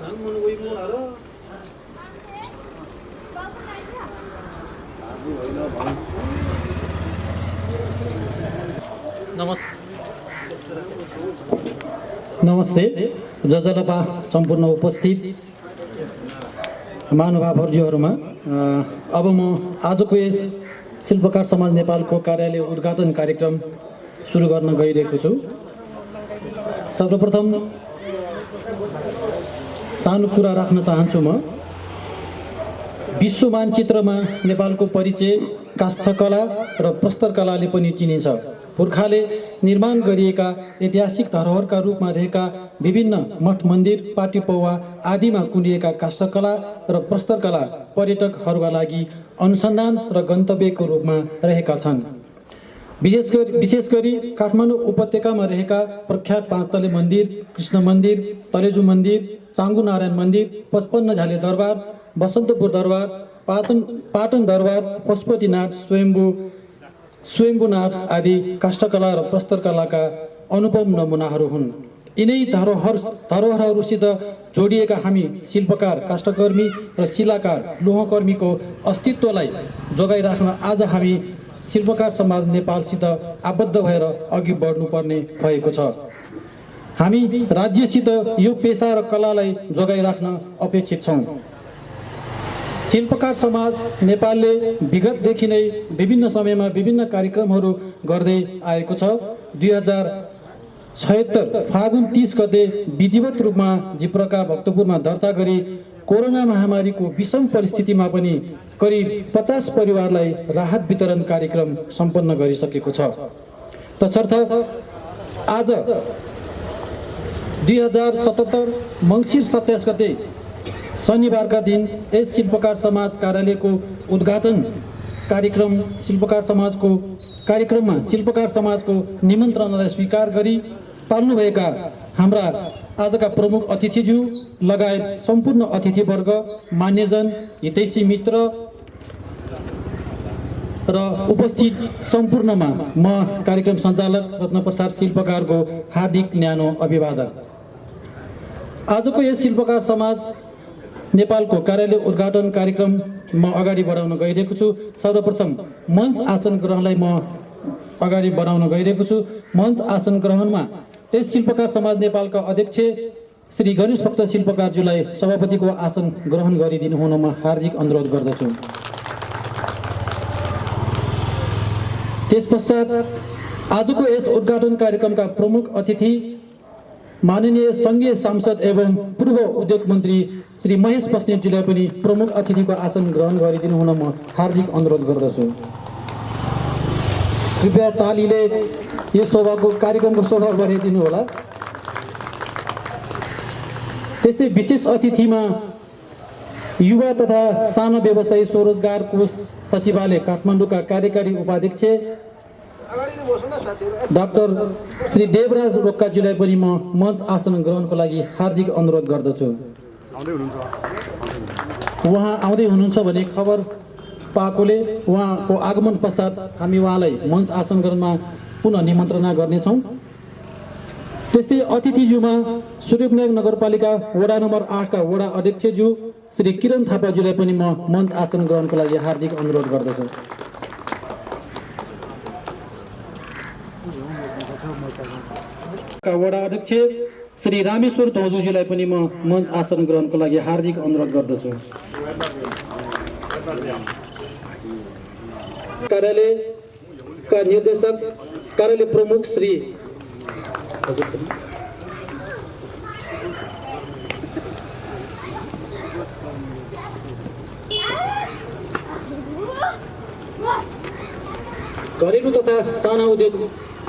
नमस्ते जजलपा सम्पूर्ण उपस्थित महानुभावहरूमा अब म आजको यस शिल्पकार समाज नेपालको कार्यालय उद्घाटन कार्यक्रम सुरु गर्न गइरहेको छु। सर्वप्रथम सानो कुरा राख्न चाहन्छु। म विश्व मानचित्रमा नेपालको परिचय काष्ठकला र प्रस्तरकलाले पनि चिनिन्छ। पुर्खाले निर्माण गरिएका ऐतिहासिक धरोहरका रूपमा रहेका विभिन्न मठ मन्दिर पाटीपौवा आदिमा कुनिएका काष्ठकला र प्रस्तरकला पर्यटकहरूका लागि अनुसन्धान र गन्तव्यको रूपमा रहेका छन्। विशेष गरी काठमाडौँ उपत्यकामा रहेका प्रख्यात पाँचतले मन्दिर, कृष्ण मन्दिर, तलेजु मन्दिर, चाङ्गु नारायण मन्दिर, 55 झाले दरबार, बसन्तपुर दरबार, पाटन दरबार, पशुपतिनाथ, स्वयम्भूनाथ आदि काष्ठकला र प्रस्तरकलाका अनुपम नमुनाहरू हुन्। यिनै धरोहरहरूसित जोडिएका हामी शिल्पकार, काष्ठकर्मी र शिलाकार, लोहकर्मीको अस्तित्वलाई जोगाइराख्न आज हामी शिल्पकार समाज नेपालसित आबद्ध भएर अघि बढ्नुपर्ने भएको छ। हामी राज्यसित यो पेसा र कलालाई जोगाइराख्न अपेक्षित छौँ। शिल्पकार समाज नेपालले विगतदेखि नै विभिन्न समयमा विभिन्न कार्यक्रमहरू गर्दै आएको छ। 2076 फागुन 30 गते विधिवत रूपमा जिप्रका भक्तपुरमा दर्ता गरी कोरोना महामारीको विषम परिस्थितिमा पनि करिब 50 परिवारलाई राहत वितरण कार्यक्रम सम्पन्न गरिसकेको छ। तसर्थ आज 2077 मङ्सिर 27 गते शनिबारका दिन यस शिल्पकार समाज कार्यालयको उद्घाटन कार्यक्रममा शिल्पकार समाजको निमन्त्रणालाई स्वीकार गरी पाल्नुभएका हाम्रा आजका प्रमुख अतिथिज्यू लगायत सम्पूर्ण अतिथिवर्ग, मान्यजन, हितैषी मित्र र उपस्थित सम्पूर्णमा म कार्यक्रम सञ्चालक रत्नप्रसाद शिल्पकारको हार्दिक न्यानो अभिवादन। आजको यस शिल्पकार समाज नेपालको कार्यालय उद्घाटन कार्यक्रम म अगाडि बढाउन गइरहेको छु। सर्वप्रथम मञ्च आसन ग्रहणलाई म अगाडि बढाउन गइरहेको छु। मञ्च आसन ग्रहणमा त्यस शिल्पकार समाज नेपालका अध्यक्ष श्री गणेश भक्त शिल्पकारज्यूलाई सभापतिको आसन ग्रहण गरिदिनु हुन म हार्दिक अनुरोध गर्दछु। त्यसपश्चात आजको यस उद्घाटन कार्यक्रमका प्रमुख अतिथि माननीय सङ्घीय सांसद एवं पूर्व उद्योग मन्त्री श्री महेश बस्नेतज्यूलाई पनि प्रमुख अतिथिको आसन ग्रहण गरिदिनु हुन म हार्दिक अनुरोध गर्दछु। कृपया तालीले यो कार्यक्रमको शोभा बढाइदिनु होला। त्यस्तै विशेष अतिथिमा युवा तथा सानो व्यवसायी स्वरोजगार कोष सचिवालय काठमाडौँका कार्यकारी उपाध्यक्ष डाक्टर श्री देवराज रोक्काज्यूलाई पनि म मञ्च आसन ग्रहणको लागि हार्दिक अनुरोध गर्दछु। उहाँ आउँदै हुनुहुन्छ भने खबर पाएकोले उहाँको आगमन पश्चात हामी उहाँलाई मञ्च आसन ग्रहणमा पुनः निमन्त्रणा गर्नेछौँ। त्यस्तै अतिथिज्यूमा सूर्यविनायक नगरपालिका वडा नम्बर 8 का वडा अध्यक्षज्यू श्री किरण थापाज्यूलाई पनि म मञ्च आसन ग्रहणको लागि हार्दिक अनुरोध गर्दछु। वडा अध्यक्ष श्री रामेश्वर धौजुज्यूलाई पनि म मञ्च आसन ग्रहणको लागि हार्दिक अनुरोध गर्दछु। कार्यालयका निर्देशक कार्यालय प्रमुख श्री घरेलु तथा साना उद्योग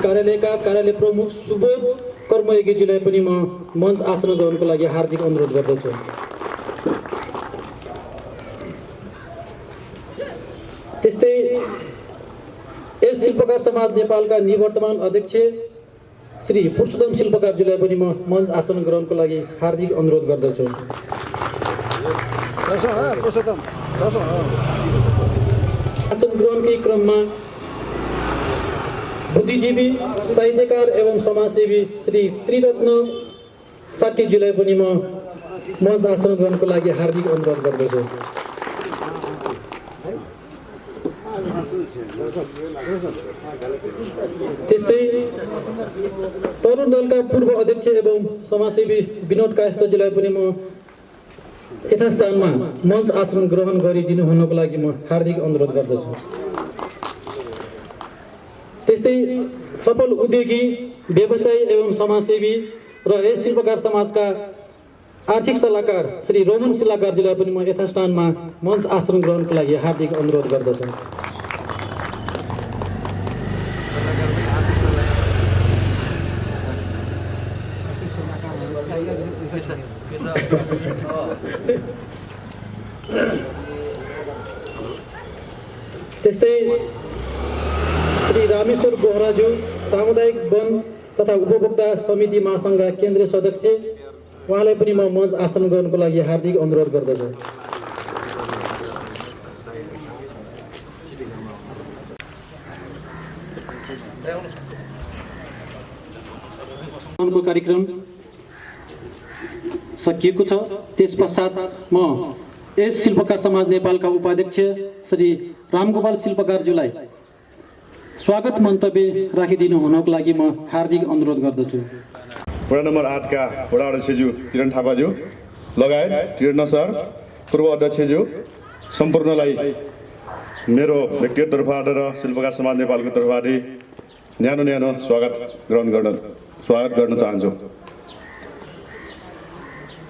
कार्यालयका कार्यालय प्रमुख सुबोध कर्मयोगीज्यूलाई पनि म मञ्च आसन ग्रहणको लागि हार्दिक अनुरोध गर्दछु। त्यस्तै यस शिल्पकार समाज नेपालका निवर्तमान अध्यक्ष श्री पुरुषोत्तम शिल्पकारज्यूलाई पनि म मञ्च आसन ग्रहणको लागि हार्दिक अनुरोध गर्दछु। आसन ग्रहणकै क्रममा बुद्धिजीवी, साहित्यकार एवं समाजसेवी श्री त्रिरत्न साक्यज्यूलाई पनि म मञ्च आसन ग्रहणको लागि हार्दिक अनुरोध गर्दछु। त्यस्तै तरुण दलका पूर्व अध्यक्ष एवं समाजसेवी विनोद कायस्थजीलाई पनि म यथास्थानमा मञ्च आसन ग्रहण गरिदिनु हुनको लागि म हार्दिक अनुरोध गर्दछु। त्यस्तै सफल उद्योगी, व्यवसायी एवं समाजसेवी र यस शिल्पकार समाजका आर्थिक सल्लाहकार श्री रोमन शिलाकारजीलाई पनि म यथास्थानमा मञ्च आसन ग्रहणको लागि हार्दिक अनुरोध गर्दछु। त्यस्तै श्री रामेश्वर बोहराज्यू सामुदायिक वन तथा उपभोक्ता समिति महासङ्घका केन्द्रीय सदस्य, उहाँलाई पनि म मञ्च आसन ग्रहणको लागि हार्दिक अनुरोध गर्दछु। कार्यक्रम सकिएको छ। त्यसपश्चात म यस शिल्पकार समाज नेपालका उपाध्यक्ष श्री रामगोपाल शिल्पकारज्यूलाई स्वागत मन्तव्य राखिदिनु हुनको लागि म हार्दिक अनुरोध गर्दछु। वडा नम्बर 8 का वडा अध्यक्षज्यू किरण थापाज्यू लगायत किरण सर, पूर्व अध्यक्षज्यू सम्पूर्णलाई मेरो व्यक्तिगत तर्फबाट र शिल्पकार समाज नेपालको तर्फबाट न्यानो स्वागत गर्न चाहन्छु।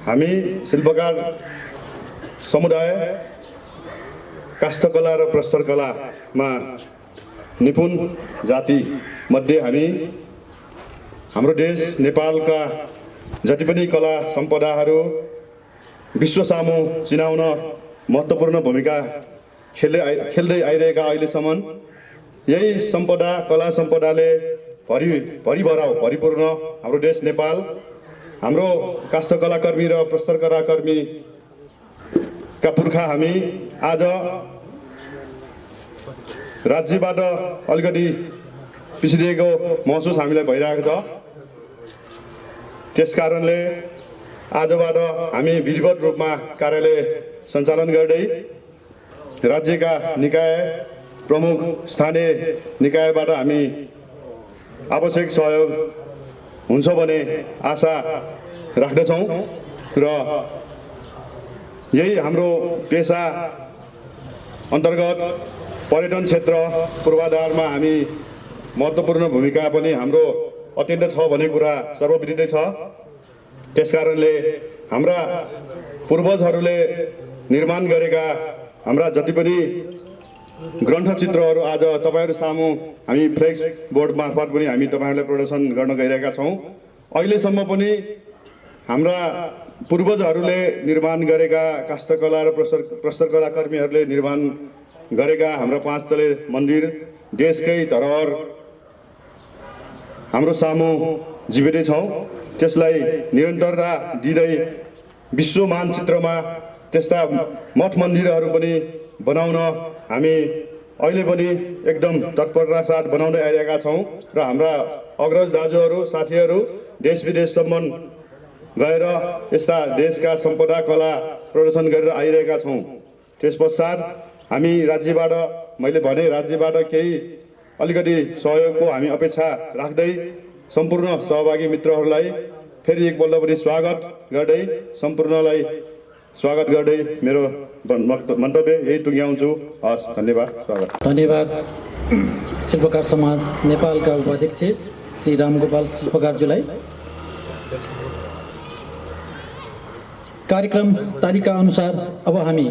हामी शिल्पकार समुदाय काष्ठकला र प्रस्तरकलामा निपुण जाति मध्ये हामी हाम्रो देश नेपालका जति पनि कला सम्पदाहरू विश्व सामु चिनाउन महत्त्वपूर्ण भूमिका खेल्दै आइरहेका अहिलेसम्म यही सम्पदा कला सम्पदाले भरिपूर्ण हाम्रो देश नेपाल, हाम्रो काष्ठकलाकर्मी र प्रस्तरकलाकर्मीका पुर्खा हामी आज राज्यबाट अलिकति पिछडिएको महसुस हामीलाई भइरहेको छ। त्यसकारणले आजबाट हामी विधिवत रूपमा कार्यालय सञ्चालन गर्दै राज्यका निकाय प्रमुख स्थानीय निकायबाट हामी आवश्यक सहयोग हुन्छ भन्ने आशा राख्दछौँ र यही हाम्रो पेसा अन्तर्गत पर्यटन क्षेत्र पूर्वाधारमा हामी महत्त्वपूर्ण भूमिका पनि हाम्रो अत्यन्त छ भन्ने कुरा सर्वविदितै छ। त्यसकारणले हाम्रा पूर्वजहरूले निर्माण गरेका हाम्रा जति पनि ग्रन्थचित्रहरू आज तपाईहरु सामु हामी फ्लेक्स बोर्ड मार्फत पनि हामी तपाईहरुलाई प्रदर्शन गर्न गइरहेका छौं। अहिलेसम्म पनि हाम्रा पूर्वजहरूले निर्माण गरेका काष्ठकला र प्रस्तरकला कर्मीहरूले निर्माण गरेका हाम्रा 5 तले मन्दिर देशकै धरोहर हाम्रो सामु जीवितै छौं। त्यसलाई निरन्तरता दिँदै विश्व मानचित्रमा त्यस्ता मठ मन्दिरहरू पनि बनाउन हामी अहिले पनि एकदम तत्परता साथ बनाउँदै आइरहेका छौं र हाम्रा अग्रज दाजुहरू साथीहरू देश विदेशसम्म गएर यस्ता देशका सम्पदा कला प्रदर्शन गरेर आइरहेका छौं। त्यसपश्चात हामी राज्यबाट मैले भने राज्यबाट केही अलिकति सहयोगको हामी अपेक्षा राख्दै सम्पूर्ण सहभागी मित्रहरूलाई फेरि एकपल्ट पनि स्वागत गर्दै सम्पूर्णलाई स्वागत गर्दै मेरो मन्तव्य यही टुङ्ग्याउँछु। हस्, धन्यवाद, स्वागत। धन्यवाद। शिल्पकार समाज नेपालका उपाध्यक्ष श्री रामगोपाल शिल्पकारज्यूलाई। कार्यक्रम तालिका अनुसार अब हामी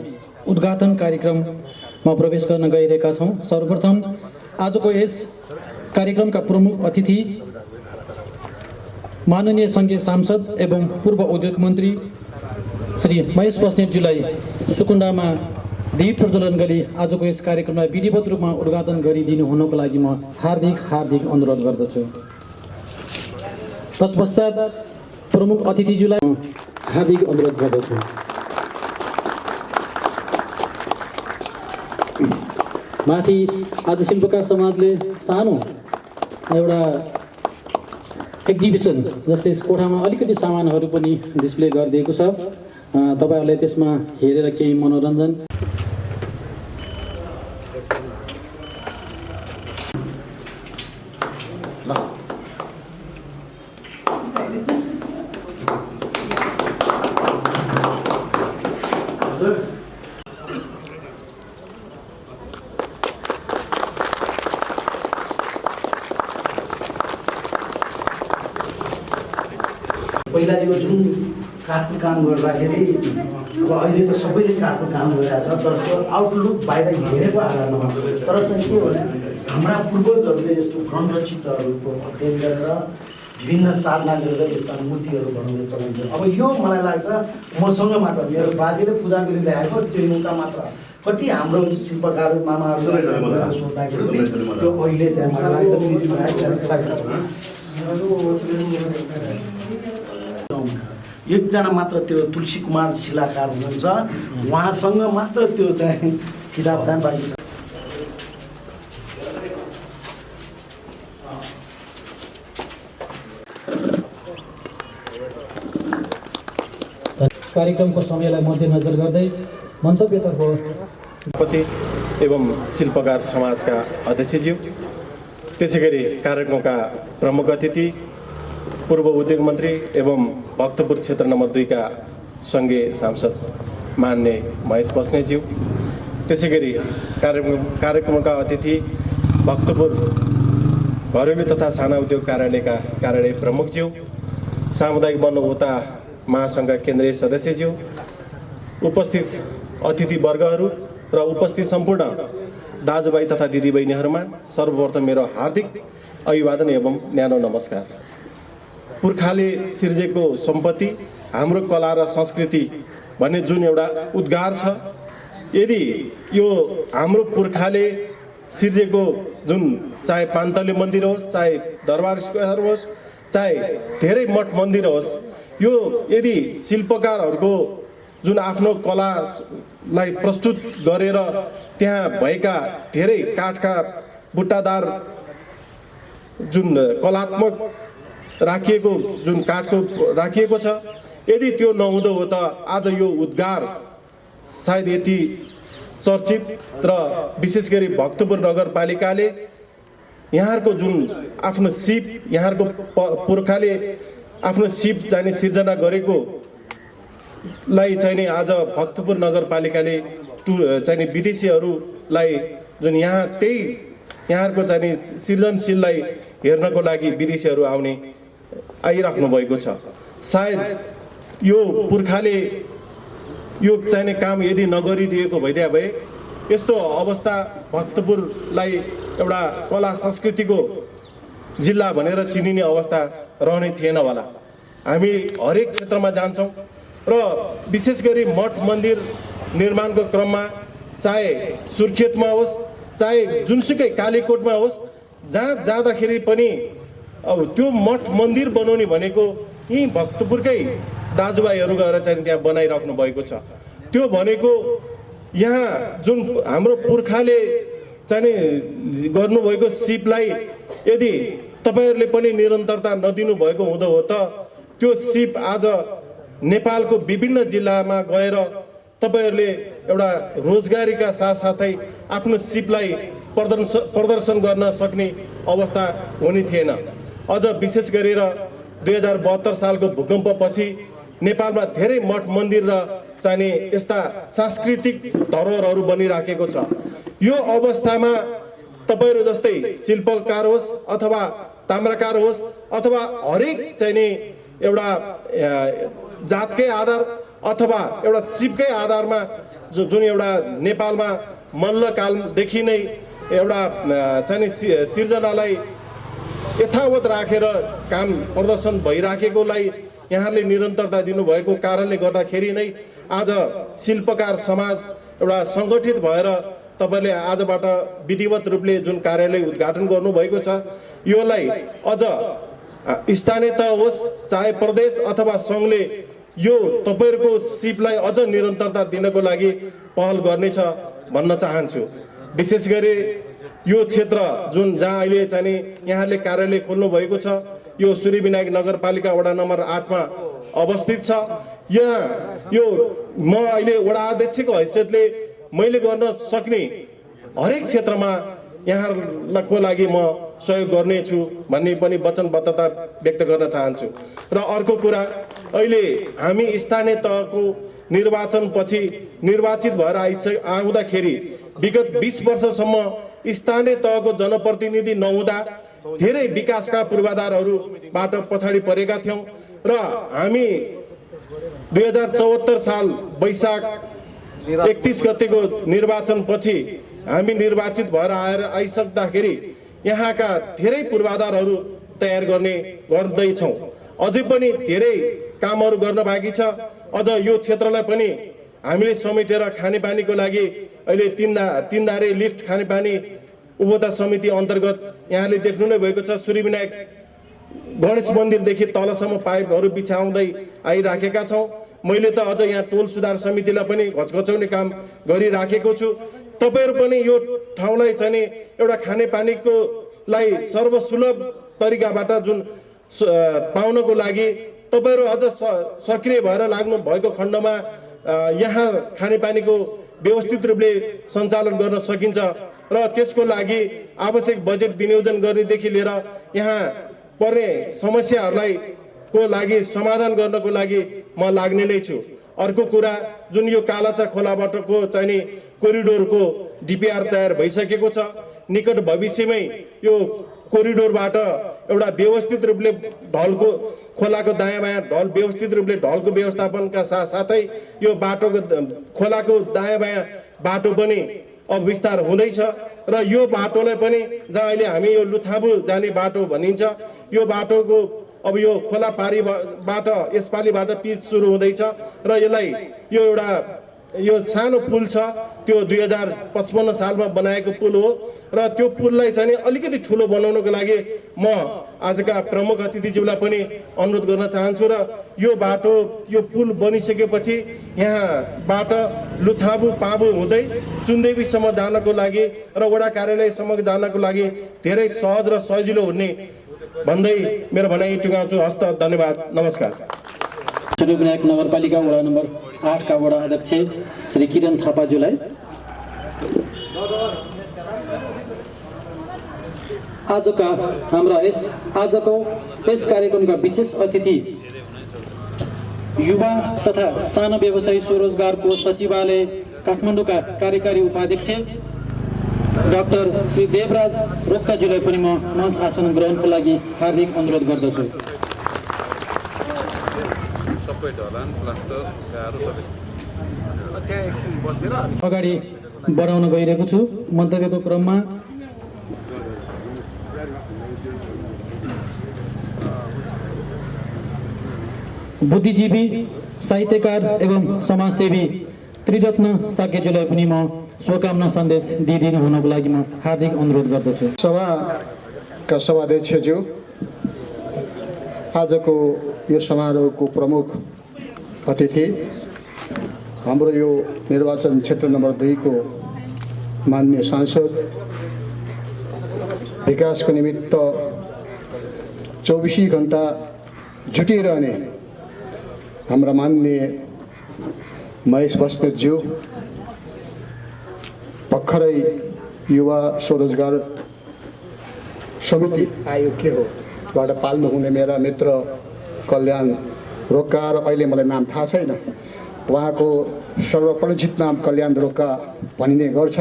उद्घाटन कार्यक्रममा प्रवेश गर्न गइरहेका छौं। सर्वप्रथम आजको यस कार्यक्रमका प्रमुख अतिथि माननीय संघीय सांसद एवं पूर्व उद्योग मन्त्री श्री महेश बस्नेतज्यूलाई सुकुण्डामा दीप प्रज्वलन गरी आजको यस कार्यक्रमलाई विधिवत रूपमा उद्घाटन गरिदिनु हुनको लागि म हार्दिक अनुरोध गर्दछु। तत्पश्चात प्रमुख अतिथिज्यूलाई हार्दिक अनुरोध गर्दछु। माथि आज शिल्पकार समाजले सानो एउटा एक्जिबिसन जस्तै कोठामा अलिकति सामानहरू पनि डिस्प्ले गरिदिएको छ तपाईँहरूले त्यसमा हेरेर केही मनोरञ्जन पहिला यो जुन काठको काम गर्दाखेरि अब अहिले त सबैले काठको काम गरिरहेको छ, तर त्यो आउटलुक बाहिर हेरेको आधारमा तर चाहिँ के भने हाम्रा पूर्वजहरूले यस्तो संरक्षितहरूको अध्ययन गरेर विभिन्न साधना गरेर यस्ता मूर्तिहरू बनाउने चलन थियो। अब यो मलाई लाग्छ मसँग मात्र मेरो बाजेले पूजा गरिरहेको त्यो एउटा मात्र कति हाम्रो शिल्पकार मामाहरू सोद्धाखेरि त्यो अहिले त्यहाँ मलाई लाग्छ एकजना मात्र त्यो तुलसी कुमार शिलाकार हुनुहुन्छ, उहाँसँग मात्र त्यो चाहिँ किताब चाहिँ बाँकी छ। कार्यक्रमको समयलाई मध्यनजर गर्दै मन्तव्यतर्फ पति एवं शिल्पकार समाजका अध्यक्षज्यू, त्यसै गरी कार्यक्रमका प्रमुख अतिथि पूर्व उद्योग मन्त्री एवं भक्तपुर क्षेत्र नम्बर 2 का सङ्घीय सांसद मान्य महेश बस्नेतज्यू, त्यसै गरी कार्यक्रमका अतिथि भक्तपुर घरेलु तथा साना उद्योग कार्यालयका कार्यालय प्रमुखज्यू, सामुदायिक वन उपभोक्ता महासङ्घका केन्द्रीय सदस्यज्यू, उपस्थित अतिथिवर्गहरू र उपस्थित सम्पूर्ण दाजुभाइ तथा दिदीबहिनीहरूमा सर्वप्रथम मेरो हार्दिक अभिवादन एवं न्यानो नमस्कार। पुर्खाले सिर्जेको सम्पत्ति हाम्रो कला र संस्कृति भन्ने जुन एउटा उद्गार छ, यदि यो हाम्रो पुर्खाले सिर्जेको जुन चाहे पान्तले मन्दिर होस्, चाहे दरबार स्क्वायर होस्, चाहे धेरै मठ मन्दिर होस्, यो यदि शिल्पकारहरूको जुन आफ्नो कलालाई प्रस्तुत गरेर त्यहाँ भएका धेरै काठका बुट्टादार जुन कलात्मक राखिएको जुन काठको राखिएको छ, यदि त्यो नहुँदो हो त आज यो उद्गार सायद यति चर्चित र विशेष गरी भक्तपुर नगरपालिकाले यहाँहरूको जुन आफ्नो सिप, यहाँहरूको पुर्खाले आफ्नो सिप चाहिँ सिर्जना गरेको लाई चाहिँ आज भक्तपुर नगरपालिकाले चाहिँ विदेशीहरूलाई जुन यहाँ त्यही यहाँहरूको चाहिँ सृजनशीललाई हेर्नको लागि विदेशीहरू आइराख्नु भएको छ। सायद यो पुर्खाले यो चाहिने काम यदि नगरिदिएको भइदिए भए यस्तो अवस्था भक्तपुरलाई एउटा कला संस्कृतिको जिल्ला भनेर चिनिने अवस्था रहने थिएन होला। हामी हरेक क्षेत्रमा जान्छौँ र विशेष गरी मठ मन्दिर निर्माणको क्रममा चाहे सुर्खेतमा होस्, चाहे जुनसुकै कालीकोटमा होस्, जहाँ जाँदाखेरि पनि अब त्यो मठ मन्दिर बनाउने भनेको यी भक्तपुरकै दाजुभाइहरू गएर चाहिँ त्यहाँ बनाइराख्नु भएको छ। त्यो भनेको यहाँ जुन हाम्रो पुर्खाले चाहिँ गर्नुभएको सिपलाई यदि तपाईँहरूले पनि निरन्तरता नदिनु भएको हुँदो हो त त्यो सिप आज नेपालको विभिन्न जिल्लामा गएर तपाईँहरूले एउटा रोजगारीका साथसाथै आफ्नो सिपलाई प्रदर्शन गर्न सक्ने अवस्था हुने थिएन। अझ विशेष गरेर 2072 सालको भूकम्पपछि नेपालमा धेरै मठ मन्दिर र चाहिने यस्ता सांस्कृतिक धरोहरहरू बनिराखेको छ। यो अवस्थामा तपाईँहरू जस्तै शिल्पकार होस् अथवा ताम्राकार होस् अथवा हरेक चाहिने एउटा जातकै आधार अथवा एउटा सिपकै आधारमा जुन एउटा नेपालमा मल्लकालदेखि नै एउटा चाहिँ सिर्जनालाई यथावत राखेर काम प्रदर्शन भइराखेकोलाई यहाँले निरन्तरता दिनुभएको कारणले गर्दाखेरि नै आज शिल्पकार समाज एउटा सङ्गठित भएर तपाईँले आजबाट विधिवत रूपले जुन कार्यालय उद्घाटन गर्नुभएको छ, योलाई अझ स्थानीय तह होस् चाहे प्रदेश अथवा सङ्घले यो तपाईँहरूको सिपलाई अझ निरन्तरता दिनको लागि पहल गर्नेछ भन्न चाहन्छु। विशेष गरी यो क्षेत्र जुन जहाँ अहिले चाहिँ यहाँले कार्यालय खोल्नु भएको छ, यो सूर्यविनायक नगरपालिका वडा नम्बर 8 मा अवस्थित छ। यहाँ यो म अहिले वडा अध्यक्षको हैसियतले मैले गर्न सक्ने हरेक क्षेत्रमा यहाँहरूको लागि म सहयोग गर्नेछु भन्ने पनि वचनबद्धता व्यक्त गर्न चाहन्छु। र अर्को कुरा, अहिले हामी स्थानीय तहको निर्वाचनपछि निर्वाचित भएर आउँदाखेरि विगत 20 वर्षसम्म स्थानीय तहको जनप्रतिनिधि नहुँदा धेरै विकासका पूर्वाधारहरूबाट पछाडि परेका थियौँ र हामी 2074 साल वैशाख 31 गतेको निर्वाचनपछि हामी निर्वाचित भएर आइसक्दाखेरि यहाँका धेरै पूर्वाधारहरू तयार गर्दैछौँ। अझै पनि धेरै कामहरू गर्न बाँकी छ। अझ यो क्षेत्रलाई पनि हामीले समेटेर खानेपानीको लागि अहिले तीनधारे लिफ्ट खानेपानी उपभोक्ता समिति अन्तर्गत यहाँले देख्नु नै भएको छ, सूर्यविनायक गणेश मन्दिरदेखि तलसम्म पाइपहरू बिछाउँदै आइराखेका छौँ। मैले त अझ यहाँ टोल सुधार समितिलाई पनि घचघचाउने काम गरिराखेको छु। तपाईहरु पनि यो ठाउँलाई चाहिँ एउटा खानेपानीको लाई सर्वसुलभ तरिकाबाट जुन पाउनको लागि तपाईहरु अझ सक्रिय भएर लाग्नु भएको खण्डमा यहाँ खानेपानीको व्यवस्थित रूपले सञ्चालन गर्न सकिन्छ र त्यसको लागि आवश्यक बजेट विनियोजन गर्नेदेखि लिएर यहाँ पर्ने समस्याहरूलाई को लागि समाधान गर्नको लागि म लाग्ने नै छु। अर्को कुरा, जुन यो कालाचा खोलाबाटको चाहिँ कोरिडोरको डिपिआर तयार भइसकेको छ। निकट भविष्यमै यो कोरिडोरबाट एउटा व्यवस्थित रूपले ढलको खोलाको दायाँ बायाँ ढल व्यवस्थित रूपले ढलको व्यवस्थापनका साथसाथै यो बाटोको खोलाको दायाँ बायाँ बाटो पनि अब विस्तार हुँदैछ र यो बाटोलाई पनि जहाँ अहिले हामी यो लुथाबु जाने बाटो भनिन्छ, यो बाटोको अब यो खोला पारीबाट यसपालिबाट पिच सुरु हुँदैछ र यसलाई यो एउटा यो सानो पुल छ, त्यो 2055 सालमा बनाएको पुल हो र त्यो पुललाई चाहिँ अलिकति ठुलो बनाउनको लागि म आजका प्रमुख अतिथिज्यूलाई पनि अनुरोध गर्न चाहन्छु र यो बाटो यो पुल बनिसकेपछि यहाँबाट लुथाबु पाबु हुँदै चुन्देवीसम्म जानको लागि र वडा कार्यालयसम्म जानको लागि धेरै सहज र सजिलो हुने भन्दै मेरो भनाइ टुङ्गाउँछु। हस्त, धन्यवाद, नमस्कार। सूर्यविनायक नगरपालिका वडा नम्बर 8 का वडा अध्यक्ष श्री किरण थापाज्यूलाई आजको यस कार्यक्रमका विशेष अतिथि युवा तथा सानो व्यवसायी स्वरोजगारको सचिवालय काठमाडौँका कार्यकारी उपाध्यक्ष डाक्टर श्री देवराज रोक्काज्यूलाई पनि म मञ्च आसन ग्रहणको लागि हार्दिक अनुरोध गर्दछु। अगाडि बढाउन गइरहेको छु। मन्तव्यको क्रममा बुद्धिजीवी, साहित्यकार एवं समाजसेवी त्रिरत्न साक्यज्यूलाई पनि म शुभकामना सन्देश दिइदिनु हुनको लागि म हार्दिक अनुरोध गर्दछु। सभाका सभाध्यक्षज्यू, आजको यो समारोहको प्रमुख अतिथि हाम्रो यो निर्वाचन क्षेत्र नम्बर 2 को माननीय सांसद, विकासको निमित्त 24 घण्टा जुटिरहने हाम्रा माननीय महेश बस्नेतज्यू, भर्खरै युवा स्वरोजगार समिति आयोग के हो बाट पाल्नु हुने मेरा मित्र कल्याण रोक्का, र अहिले मलाई नाम थाहा छैन, उहाँको सर्वपरिचित नाम कल्याण रोक्का भनिने गर्छ,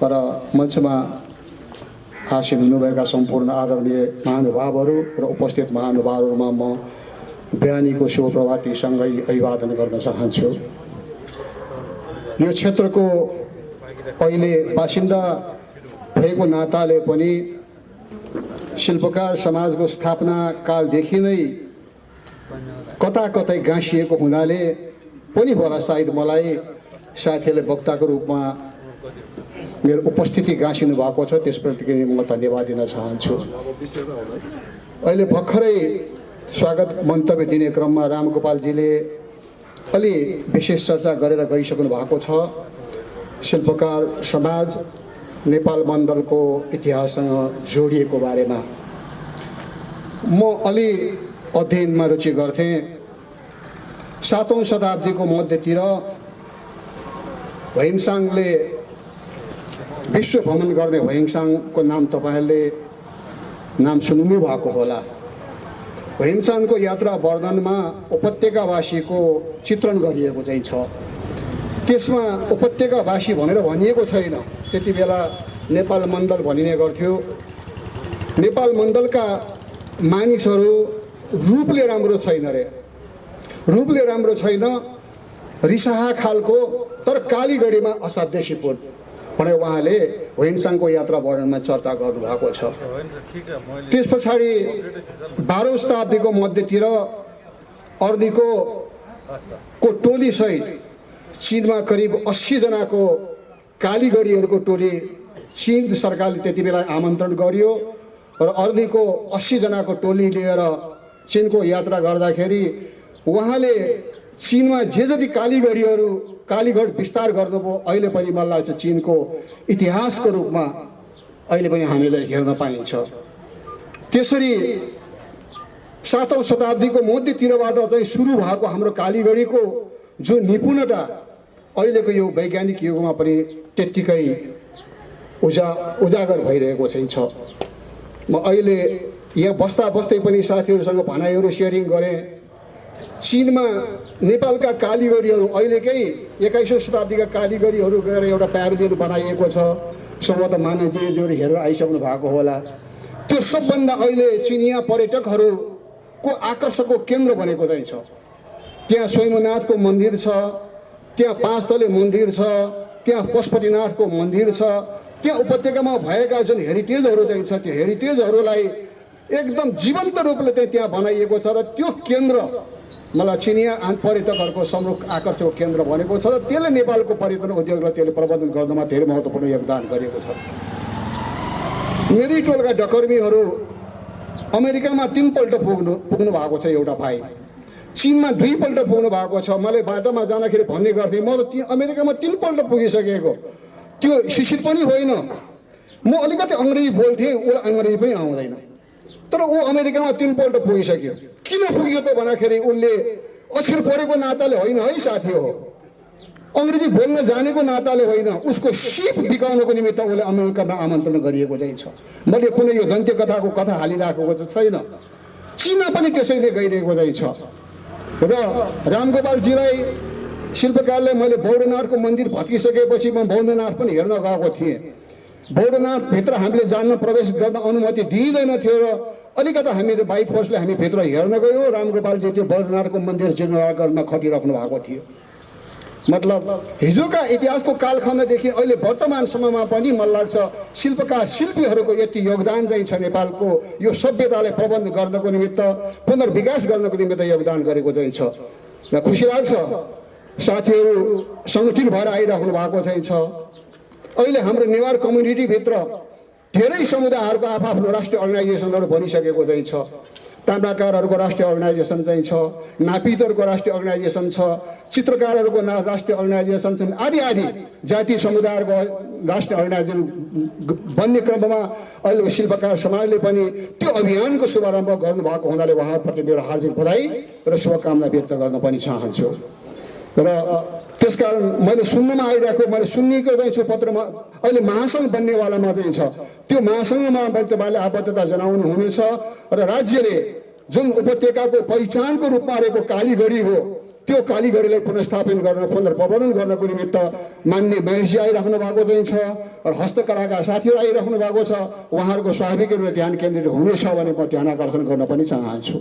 तर मञ्चमा आसीन हुनुभएका सम्पूर्ण आदरणीय महानुभावहरू र उपस्थित महानुभावहरूमा म बिहानीको शुभ प्रभातीसँगै अभिवादन गर्न चाहन्छु। यो क्षेत्रको अहिले बासिन्दा भएको नाताले पनि शिल्पकार समाजको स्थापना कालदेखि नै कता कतै गाँसिएको हुनाले पनि होला सायद मलाई साथीले वक्ताको रूपमा मेरो उपस्थिति गाँसिनु भएको छ, त्यसप्रति म धन्यवाद दिन चाहन्छु। अहिले भर्खरै स्वागत मन्तव्य दिने क्रममा रामगोपालजीले अलि विशेष चर्चा गरेर गइसक्नु भएको छ। शिल्पकार समाज नेपाल मण्डलको इतिहाससँग जोडिएको बारेमा म अलि अध्ययनमा रुचि गर्थेँ। 7औं शताब्दीको मध्यतिर भीमसाङले विश्व भ्रमण गर्ने भीमसाङको नाम तपाईँहरूले नाम सुन्नु भएको होला। भीमसाङको यात्रा वर्णनमा उपत्यकावासीको चित्रण गरिएको चाहिँ छ। त्यसमा उपत्यकावासी भनेर भनिएको छैन। त्यति बेला नेपाल मण्डल भनिने गर्थ्यो। नेपाल मण्डलका मानिसहरू रूपले राम्रो छैन रे, रूपले राम्रो छैन, रिसाहा खालको, तर कालीगढीमा असाध्य सिपुट भने उहाँले भीमसाङको यात्रा वर्णनमा चर्चा गर्नुभएको छ। त्यस पछाडि 12औं शताब्दीको मध्यतिर अर्दीको टोलीसहित चीनमा करिब 80 जनाको कालीगढीहरूको टोली चीन सरकारले त्यति बेला आमन्त्रण गरियो र अर्दीको 80 जनाको टोली लिएर चीनको यात्रा गर्दाखेरि उहाँले चीनमा जे जति कालीगढ विस्तार गर्नुभयो अहिले पनि मलाई लाग्छ चीनको इतिहासको रूपमा अहिले पनि हामीले हेर्न पाइन्छ। त्यसरी 7औं शताब्दीको मध्यतिरबाट चाहिँ सुरु भएको हाम्रो कालीगढीको जो निपुणता अहिलेको यो वैज्ञानिक युगमा पनि त्यत्तिकै उजागर भइरहेको चाहिँ छ। म अहिले यहाँ बस्दा बस्दै पनि साथीहरूसँग भनाइहरू सेयरिङ गरेँ। चीनमा नेपालका कालीगढीहरू अहिलेकै 21औं शताब्दीका कालीगढीहरू गएर एउटा प्याभिलियन बनाइएको छ। सम्भवतः मानवजीहरू हेरेर आइसक्नु भएको होला। त्यो सबभन्दा अहिले चिनिया पर्यटकहरूको आकर्षकको केन्द्र बनेको चाहिँ छ। त्यहाँ स्वयंनाथको मन्दिर छ, त्यहाँ 5 तले मन्दिर छ, त्यहाँ पशुपतिनाथको मन्दिर छ। त्यहाँ उपत्यकामा भएका जुन हेरिटेजहरू चाहिँ छ त्यो हेरिटेजहरूलाई एकदम जीवन्त रूपले त्यहाँ बनाइएको छ र त्यो केन्द्र मलाई चिनिया पर्यटकहरूको प्रमुख आकर्षकको केन्द्र बनेको छ र त्यसले नेपालको पर्यटन उद्योगलाई त्यसले प्रबन्धन गर्नमा धेरै महत्त्वपूर्ण योगदान गरेको छ। मेरै टोलका डकर्मीहरू अमेरिकामा 3 पल्ट पुग्नु भएको छ एउटा भाइ, चीनमा 2 पल्ट पुग्नु भएको छ। मलाई बाटोमा जाँदाखेरि भन्ने गर्थेँ म त अमेरिकामा 3 पल्ट पुगिसकेको। त्यो शिक्षित पनि होइन, म अलिकति अङ्ग्रेजी बोल्थेँ, उसलाई अङ्ग्रेजी पनि आउँदैन, तर ऊ अमेरिकामा 3 पल्ट पुगिसक्यो। किन पुग्यो त भन्दाखेरि उसले अक्षर पढेको नाताले होइन है साथी हो, अङ्ग्रेजी बोल्न जानेको नाताले होइन, उसको सिप बिकाउनको निमित्त उसले अमेरिकामा आमन्त्रण गरिएको चाहिँ छ। मैले कुनै यो दन्त्य कथाको कथा हालिराखेको चाहिँ छैन। चीनमा पनि त्यसैले गइरहेको चाहिँ छ। र रामगोपालजीलाई शिल्पकारले मैले बौद्धनाथको मन्दिर भत्किसकेपछि म बौद्धनाथ पनि हेर्न गएको थिएँ। बौद्धनाथभित्र हामीले जान्न प्रवेश गर्न अनुमति दिइँदैन थियो र अलिकता हामीले बाई फोर्सले हामी भित्र हेर्न गयौँ। रामगोपालजी त्यो बौद्धनाथको मन्दिर जीर्णोद्धार गर्न खटिराख्नु भएको थियो। मतलब हिजोका इतिहासको कालखण्डदेखि अहिले वर्तमानसम्ममा पनि मलाई लाग्छ शिल्पीहरूको यति योगदान चाहिँ छ नेपालको यो सभ्यतालाई प्रबन्ध गर्नको निमित्त, पुनर्विकास गर्नको निमित्त योगदान गरेको चाहिँ छ। र खुसी लाग्छ साथीहरू सङ्गठित भएर आइराख्नु भएको चाहिँ छ। अहिले हाम्रो नेवार कम्युनिटीभित्र धेरै समुदायहरूको आफ्नो राष्ट्रिय अर्गनाइजेसनहरू बनिसकेको चाहिँ छ। ताम्राकारहरूको राष्ट्रिय अर्गनाइजेसन चाहिँ छ, नापितहरूको राष्ट्रिय अर्गनाइजेसन छ, चित्रकारहरूको राष्ट्रिय अर्गनाइजेसन छन्, आदि आदि जाति समुदायहरूको राष्ट्रिय अर्गनाइजेसन बन्ने क्रममा अहिलेको शिल्पकार समाजले पनि त्यो अभियानको शुभारम्भ गर्नुभएको हुनाले उहाँप्रति मेरो हार्दिक बधाई र शुभकामना व्यक्त गर्न पनि चाहन्छु। र त्यसकारण मैले सुन्नमा आइरहेको, मैले सुन्नेको चाहिँ छु पत्रमा अहिले महासङ्घ बन्नेवालामा चाहिँ छ। त्यो महासङ्घमा तपाईँले आबद्धता जनाउनु हुनेछ र राज्यले जुन उपत्यकाको पहिचानको रूपमा रहेको कालीगढी हो त्यो कालीगढीलाई पुनर्स्थापन गर्न, पुनर्प्रबन्धन गर्नको निमित्त मान्य महेशजी आइराख्नु भएको चाहिँ छ र हस्तकलाका साथीहरू आइराख्नु भएको छ। उहाँहरूको स्वाभाविक रूपले ध्यान केन्द्रित हुनेछ भने म ध्यान आकर्षण गर्न पनि चाहन्छु।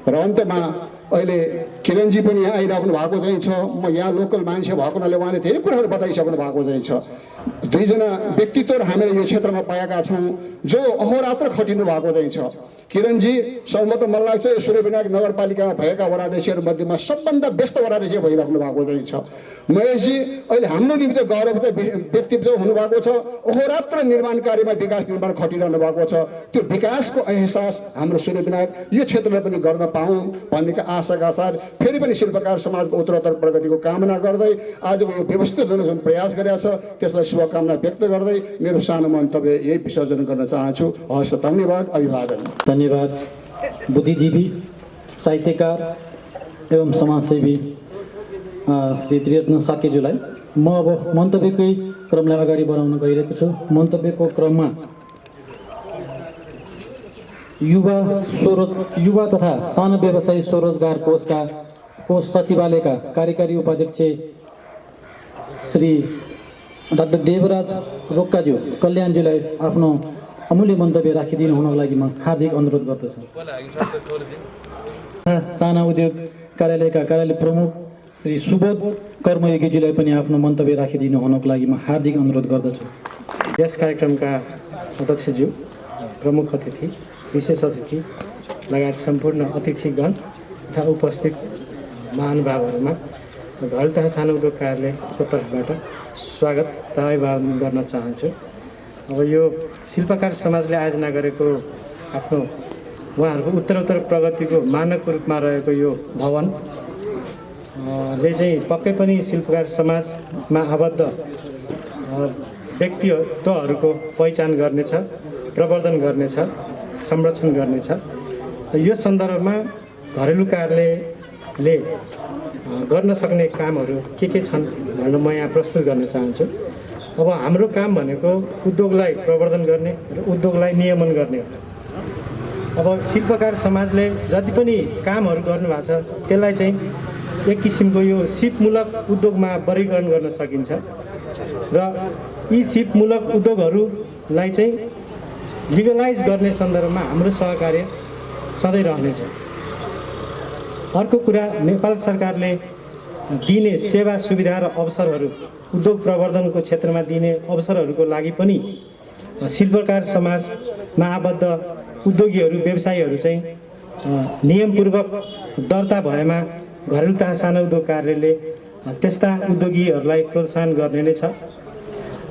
र अन्तमा अहिले किरणजी पनि यहाँ आइराख्नु भएको चाहिँ छ। म यहाँ लोकल मान्छे भएको हुनाले उहाँले धेरै कुराहरू बताइसक्नु भएको चाहिँ छ। 2 जना व्यक्तित्वहरू हामीले यो क्षेत्रमा पाएका छौँ जो अहोरात्र खटिनु भएको चाहिँ छ। किरणजी सम्भवतः मलाई लाग्छ यो सूर्यविनायक नगरपालिकामा भएका वडाध्यक्षहरू मध्येमा सबभन्दा व्यस्त वडाध्यक्ष भइराख्नु भएको चाहिँ छ। महेशजी अहिले हाम्रो निमित्त गौरव व्यक्तित्व हुनुभएको छ। अहोरात्र निर्माण कार्यमा विकास निर्माण खटिरहनु भएको छ। त्यो विकासको एहसास हाम्रो सूर्यविनायक यो क्षेत्रले पनि गर्न पाऊँ भन्नेका आशाका साथ फेरि पनि शिल्पकार समाजको उत्तरोत्तर प्रगतिको कामना गर्दै आजको यो व्यवस्थित हुन जुन प्रयास गरेका छ त्यसलाई शुभकामना व्यक्त गर्दै मेरो सानो मन्तव्य यही विसर्जन गर्न चाहन्छु। हस्, धन्यवाद, अभिवादन। धन्यवाद। बुद्धिजीवी, साहित्यकार एवं समाजसेवी श्री त्रिरत्न साकेज्यूलाई म अब मन्तव्यकै क्रमलाई अगाडि बढाउन गइरहेको छु। मन्तव्यको क्रममा युवा तथा सानो व्यवसायी स्वरोजगार कोष सचिवालयका कार्यकारी उपाध्यक्ष श्री डाक्टर देवराज रोक्काज्यू कल्याणज्यूलाई आफ्नो अमूल्य मन्तव्य राखिदिनु हुनको लागि म हार्दिक अनुरोध गर्दछु। साना उद्योग कार्यालयका कार्यालय प्रमुख श्री सुबोध कर्मयोगीज्यूलाई पनि आफ्नो मन्तव्य राखिदिनु हुनको लागि म हार्दिक अनुरोध गर्दछु। यस कार्यक्रमका अध्यक्षज्यू, प्रमुख अतिथि, विशेष अतिथि लगायत सम्पूर्ण अतिथिगण तथा उपस्थित महानुभावहरूमा घर तथा सानो उद्योग कार्यालयको तर्फबाट स्वागत तहवाद गर्न चाहन्छु। अब यो शिल्पकार समाजले आयोजना गरेको आफ्नो उहाँहरूको उत्तरोत्तर प्रगतिको मानकको रूपमा रहेको यो भवन ले चाहिँ पक्कै पनि शिल्पकार समाजमा आबद्ध व्यक्तित्वहरूको पहिचान गर्नेछ, प्रवर्धन गर्नेछ, संरक्षण गर्नेछ। यो सन्दर्भमा घरेलु कार्यालयले गर्न सक्ने कामहरू के छन् भनेर म यहाँ प्रस्तुत गर्न चाहन्छु। अब हाम्रो काम भनेको उद्योगलाई प्रवर्धन गर्ने र उद्योगलाई नियमन गर्ने हो। अब शिल्पकार समाजले जति पनि कामहरू गर्नुभएको छ त्यसलाई चाहिँ एक किसिमको यो सिपमूलक उद्योगमा वर्गीकरण गर्न सकिन्छ र यी सिपमूलक उद्योगहरूलाई चाहिँ लिगलाइज गर्ने सन्दर्भमा हाम्रो सहकार्य सधैँ रहनेछ। अर्को कुरा, नेपाल सरकारले दिने सेवा सुविधा र अवसरहरू, उद्योग प्रवर्धनको क्षेत्रमा दिने अवसरहरूको लागि पनि शिल्पकार समाजमा आबद्ध उद्योगीहरू, व्यवसायीहरू चाहिँ नियमपूर्वक दर्ता भएमा घरेलु तथा सानो उद्योग कार्यालयले त्यस्ता उद्योगीहरूलाई प्रोत्साहन गर्ने नै छ।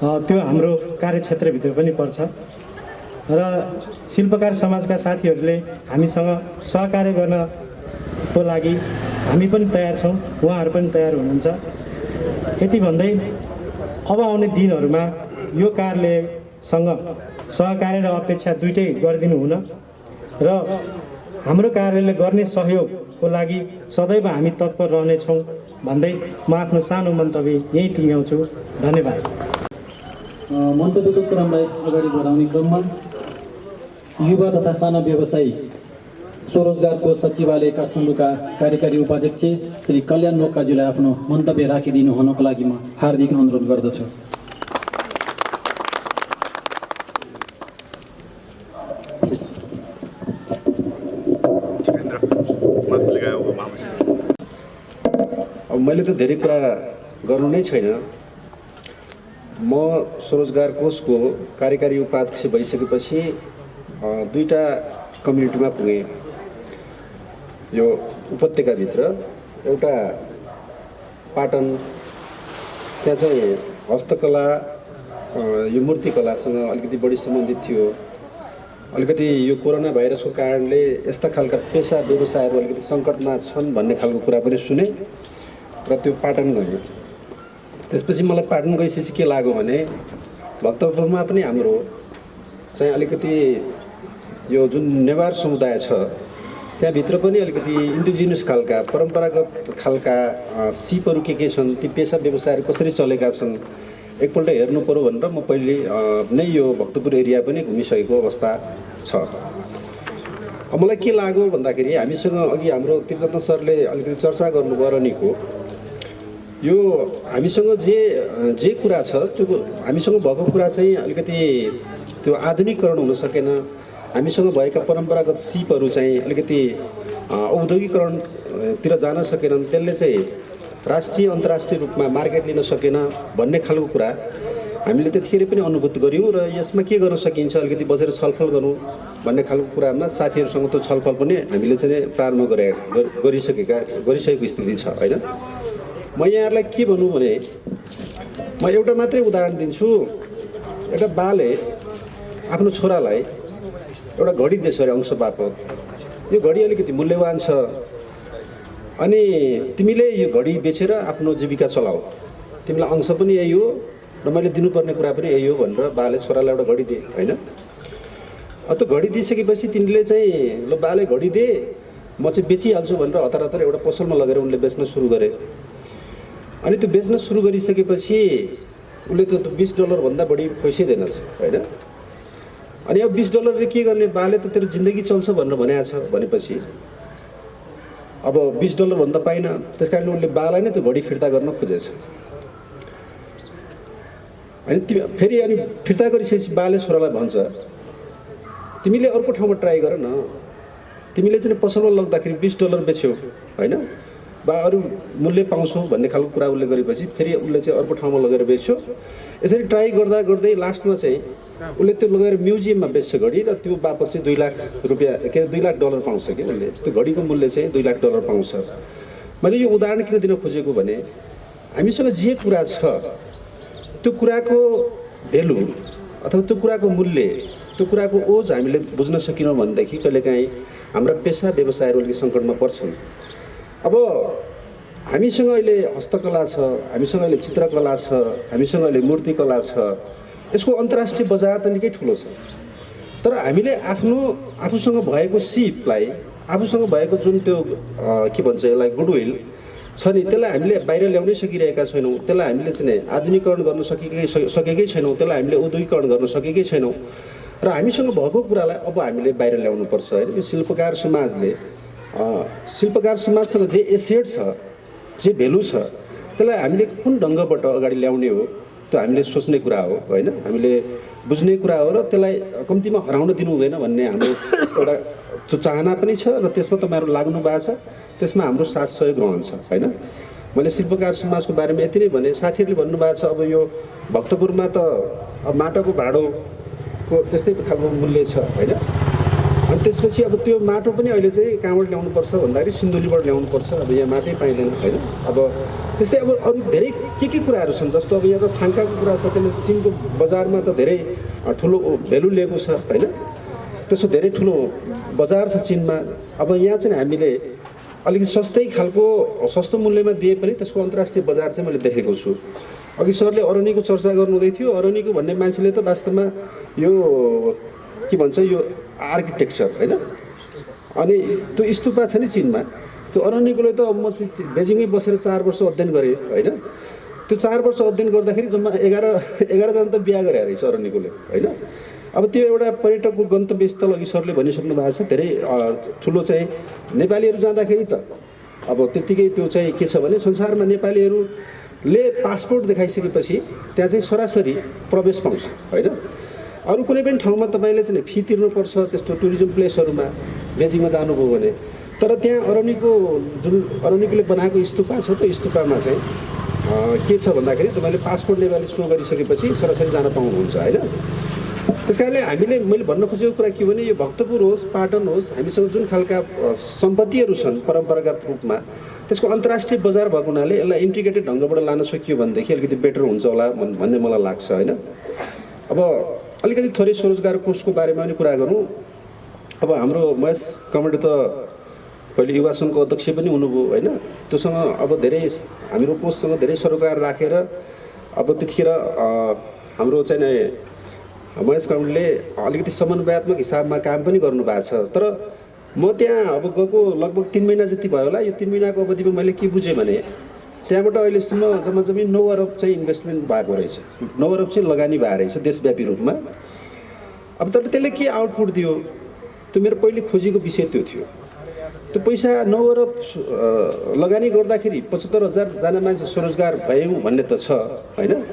त्यो हाम्रो कार्यक्षेत्रभित्र पनि पर्छ र शिल्पकार समाजका साथीहरूले हामीसँग सहकार्य गर्नको लागि हामी पनि तयार छौँ, उहाँहरू पनि तयार हुनुहुन्छ। यति भन्दै अब आउने दिनहरूमा यो कार्यालयसँग सहकार्य र अपेक्षा दुइटै गरिदिनु हुन र हाम्रो कार्यालयले गर्ने सहयोगको लागि सदैव हामी तत्पर रहनेछौँ भन्दै म आफ्नो सानो मन्तव्य यहीँ टुङ्ग्याउँछु। धन्यवाद। मन्तव्यको क्रमलाई अगाडि बढाउने क्रममा युवा तथा साना व्यवसायी स्वरोजगार कोष सचिवालय काठमाडौँका कार्यकारी उपाध्यक्ष श्री कल्याण रोक्काज्यूलाई आफ्नो मन्तव्य राखिदिनु हुनको लागि म हार्दिक अनुरोध गर्दछु। अब मैले त धेरै कुरा गर्नु नै छैन। म स्वरोजगार कोषको कार्यकारी उपाध्यक्ष भइसकेपछि दुईटा कम्युनिटीमा पुगेँ। यो उपत्यकाभित्र एउटा पाटन, त्यहाँ चाहिँ हस्तकला, यो मूर्तिकलासँग अलिकति बढी सम्बन्धित थियो। अलिकति यो कोरोना भाइरसको कारणले यस्ता खालका पेसा व्यवसायहरू अलिकति सङ्कटमा छन् भन्ने खालको कुरा पनि सुने र त्यो पाटन गएँ। त्यसपछि मलाई पाटन गएपछि के लाग्यो भने भक्तपुरमा पनि हाम्रो चाहिँ अलिकति यो जुन नेवार समुदाय छ त्यहाँभित्र पनि अलिकति इन्डिजिनियस खालका, परम्परागत खालका सिपहरू के छन्, ती पेसा व्यवसायहरू कसरी चलेका छन् एकपल्ट हेर्नु पऱ्यो भनेर म पहिले नै यो भक्तपुर एरिया पनि घुमिसकेको अवस्था छ। अब मलाई के लाग्यो भन्दाखेरि हामीसँग अघि हाम्रो त्रिरत्न सरले अलिकति चर्चा गर्नुभयो रनीको, यो हामीसँग जे कुरा छ त्यो हामीसँग भएको कुरा चाहिँ अलिकति त्यो आधुनिकीकरण हुन सकेन। हामीसँग भएका परम्परागत सिपहरू चाहिँ अलिकति औद्योगिकरणतिर जान सकेनन्, त्यसले चाहिँ राष्ट्रिय अन्तर्राष्ट्रिय रूपमा मार्केट लिन सकेन भन्ने खालको कुरा हामीले त्यतिखेर पनि अनुभूत गऱ्यौँ र यसमा के गर्न सकिन्छ अलिकति बसेर छलफल गरौँ भन्ने खालको कुरामा साथीहरूसँग त्यो छलफल पनि हामीले चाहिँ प्रारम्भ गरिसकेको स्थिति छ होइन। म यहाँहरूलाई के भनौँ भने म एउटा मात्रै उदाहरण दिन्छु। एउटा बाले आफ्नो छोरालाई एउटा घडी दिएछ अरे अंश बापत। यो घडी अलिकति मूल्यवान छ अनि तिमीले यो घडी बेचेर आफ्नो जीविका चलाऊ, तिमीलाई अंश पनि यही हो र मैले दिनुपर्ने कुरा पनि यही हो भनेर बाले छोरालाई एउटा घडी दिए होइन। त्यो घडी दिइसकेपछि तिमीले चाहिँ ल बाले घडी दे म चाहिँ बेचिहाल्छु भनेर हतार हतार एउटा पसलमा लगेर उनले बेच्न सुरु गरे। अनि त्यो बेच्न सुरु गरिसकेपछि उसले त $20 भन्दा बढी पैसै दिएनछ होइन। अनि अब $20 के गर्ने, बाले त तेरो जिन्दगी चल्छ भनेर भनेको छ भनेपछि अब $20 भन्दा पाइन, त्यस कारण उसले बालाई नै त्यो घडी फिर्ता गर्न खोजेछ। अनि फेरि अनि फिर्ता गरिसकेपछि बाले छोरालाई भन्छ तिमीले अर्को ठाउँमा ट्राई गर न, तिमीले चाहिँ पसलमा लग्दाखेरि $20 बेच्यौ होइन, बा अरू मूल्य पाउँछौ भन्ने खालको कुरा उसले गरेपछि फेरि उसले चाहिँ अर्को ठाउँमा लगेर बेच्यो। यसरी ट्राई गर्दा गर्दै लास्टमा चाहिँ उसले त्यो लगेर म्युजियममा बेच्छ घडी, र त्यो बापत चाहिँ $2 लाख के $2 लाख पाउँछ कि उसले, त्यो घडीको मूल्य चाहिँ $2 लाख पाउँछ। मैले यो उदाहरण किन दिन खोजेको भने हामीसँग जे कुरा छ त्यो कुराको भेल्यु अथवा त्यो कुराको मूल्य, त्यो कुराको ओज हामीले बुझ्न सकेनौँ भनेदेखि कहिलेकाहीँ हाम्रा पेसा व्यवसायहरू अलिकति सङ्कटमा पर्छन्। अब हामीसँग अहिले हस्तकला छ, हामीसँग अहिले चित्रकला छ, हामीसँग अहिले मूर्तिकला छ, यसको अन्तर्राष्ट्रिय बजार त निकै ठुलो छ। तर हामीले आफूसँग भएको सिपलाई, आफूसँग भएको जुन त्यो के भन्छ यसलाई गुडविल छ नि, त्यसलाई हामीले बाहिर ल्याउनै सकिरहेका छैनौँ, त्यसलाई हामीले चाहिँ आधुनिकीकरण गर्न सकेकै छैनौँ, त्यसलाई हामीले औद्योगिकरण गर्न सकेकै छैनौँ। र हामीसँग भएको कुरालाई अब हामीले बाहिर ल्याउनुपर्छ होइन। यो शिल्पकार समाजसँग जे एसेट छ, जे भेल्यु छ, त्यसलाई हामीले कुन ढङ्गबाट अगाडि ल्याउने हो त्यो हामीले सोच्ने कुरा हो होइन, हामीले बुझ्ने कुरा हो, र त्यसलाई कम्तीमा हराउन दिनु हुँदैन भन्ने हाम्रो एउटा त्यो चाहना पनि छ। र त्यसमा तपाईँहरू लाग्नु भएको छ, त्यसमा हाम्रो साथ सहयोग रहन्छ होइन। मैले शिल्पकार समाजको बारेमा यति नै भने, साथीहरूले भन्नुभएको छ अब यो भक्तपुरमा त अब माटोको भाँडोको त्यस्तै खालको मूल्य छ होइन। अनि त्यसपछि अब त्यो माटो पनि अहिले चाहिँ कहाँबाट ल्याउनुपर्छ भन्दाखेरि सिन्धुलीबाट ल्याउनुपर्छ, अब यहाँ माटै पाइँदैन होइन। अब त्यस्तै अब अरू धेरै के कुराहरू छन्, जस्तो अब यहाँ त थाङ्काको कुरा छ, त्यसले चिनको बजारमा त धेरै ठुलो भेल्यु लिएको छ होइन, त्यसो धेरै ठुलो बजार छ चिनमा। अब यहाँ चाहिँ हामीले अलिकति सस्तो मूल्यमा दिए पनि त्यसको अन्तर्राष्ट्रिय बजार चाहिँ मैले देखेको छु। अघि सरले अरनीको चर्चा गर्नुहुँदै थियो, अरनीको भन्ने मान्छेले त वास्तवमा यो के भन्छ यो आर्किटेक्चर होइन। अनि त्यो स्तूपा छ नि चिनमा, त्यो अरनीकोले त म बेजिङमै बसेर 4 वर्ष अध्ययन गरेँ होइन। त्यो 4 वर्ष अध्ययन गर्दाखेरि जम्मा 11 जना त बिहा गरे रहेछ अरनीकोले होइन। अब त्यो एउटा पर्यटकको गन्तव्य स्थल अघि सरले भनिसक्नु भएको छ, धेरै ठुलो चाहिँ नेपालीहरू जाँदाखेरि त अब त्यत्तिकै त्यो चाहिँ के छ भने संसारमा नेपालीहरूले पासपोर्ट देखाइसकेपछि त्यहाँ चाहिँ सरासरी प्रवेश पाउँछ होइन। अरू कुनै पनि ठाउँमा तपाईँले चाहिँ फी तिर्नुपर्छ त्यस्तो टुरिज्म प्लेसहरूमा बेजिङमा जानुभयो भने। तर त्यहाँ अरनीकोले बनाएको स्तूपा छ, त्यो स्तूपामा चाहिँ के छ भन्दाखेरि तपाईँले पासपोर्ट नेपाली सो गरिसकेपछि सरासरी जान पाउनुहुन्छ होइन। त्यस कारणले मैले भन्न खोजेको कुरा के भने यो भक्तपुर होस्, पाटन होस्, हामीसँग जुन खालका सम्पत्तिहरू छन् परम्परागत रूपमा, त्यसको अन्तर्राष्ट्रिय बजार भएको हुनाले यसलाई इन्टिग्रेटेड ढङ्गबाट लान सकियो भनेदेखि अलिकति बेटर हुन्छ होला भन्ने मलाई लाग्छ होइन। अब अलिकति थोरै स्वरोजगार कोषको बारेमा पनि कुरा गरौँ। अब हाम्रो महेश कमरेड त पहिले युवा सङ्घको अध्यक्ष पनि हुनुभयो होइन। त्योसँग अब धेरै हाम्रो कोषसँग धेरै सरोकार राखेर अब त्यतिखेर हाम्रो चाहिँ महेश कमरेडले अलिकति समन्वयात्मक हिसाबमा काम पनि गर्नुभएको छ। तर म त्यहाँ अब गएको लगभग 3 महिना जति भयो होला। यो 3 महिनाको अवधिमा मैले के बुझेँ भने त्यहाँबाट अहिलेसम्म जम्मा 9 अरब चाहिँ इन्भेस्टमेन्ट भएको रहेछ, 9 अरब चाहिँ लगानी भएको रहेछ देशव्यापी रूपमा। अब तर त्यसले के आउटपुट दियो, त्यो मेरो पहिले खोजेको विषय त्यो थियो। त्यो पैसा 9 अरब लगानी गर्दाखेरि 75,000 मान्छे स्वरोजगार भयौँ भन्ने त छ होइन।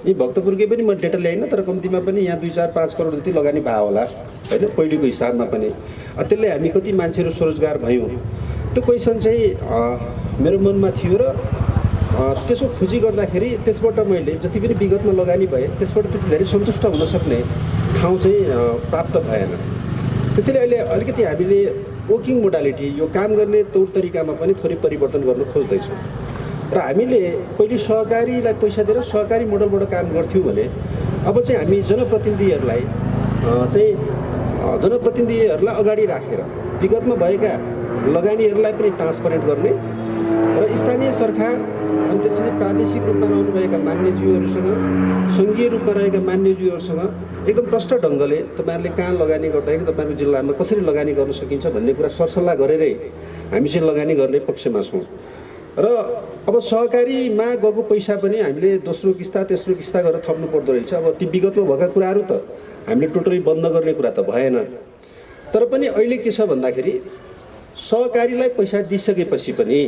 यी भक्तपुरकै पनि म डेटा ल्याइनँ, तर कम्तीमा पनि यहाँ 2-4-5 करोड जति लगानी भयो होला होइन पहिलेको हिसाबमा पनि। त्यसले हामी कति मान्छेहरू स्वरोजगार भयौँ, त्यो क्वेसन चाहिँ मेरो मनमा थियो। र त्यसको खोजी गर्दाखेरि त्यसबाट मैले जति पनि विगतमा लगानी भए त्यसबाट त्यति धेरै सन्तुष्ट हुन सक्ने ठाउँ चाहिँ प्राप्त भएन। त्यसैले अहिले अलिकति हामीले वर्किङ मोडालिटी, यो काम गर्ने तौर तरिकामा पनि थोरै परिवर्तन गर्न खोज्दैछौँ। र हामीले पहिले सहकारीलाई पैसा दिएर सहकारी मोडलबाट काम गर्थ्यौँ भने अब चाहिँ हामी जनप्रतिनिधिहरूलाई अगाडि राखेर विगतमा भएका लगानीहरूलाई पनि ट्रान्सपरेन्ट गर्ने र स्थानीय सरकार अनि त्यसपछि प्रादेशिक रूपमा रहनुभएका मान्यज्यूहरूसँग, सङ्घीय रूपमा रहेका मान्यज्यूहरूसँग एकदम प्रष्ट ढङ्गले तपाईँहरूले कहाँ लगानी गर्दाखेरि तपाईँको जिल्लामा कसरी लगानी गर्न सकिन्छ भन्ने कुरा सरसल्लाह गरेरै हामी चाहिँ लगानी गर्ने पक्षमा छौँ। र अब सहकारीमा गएको पैसा पनि हामीले दोस्रो किस्ता तेस्रो किस्ता गरेर थप्नु पर्दो रहेछ। अब ती विगतमा भएका कुराहरू त हामीले टोटली बन्द गर्ने कुरा त भएन। तर पनि अहिले के छ भन्दाखेरि सहकारीलाई पैसा दिइसकेपछि पनि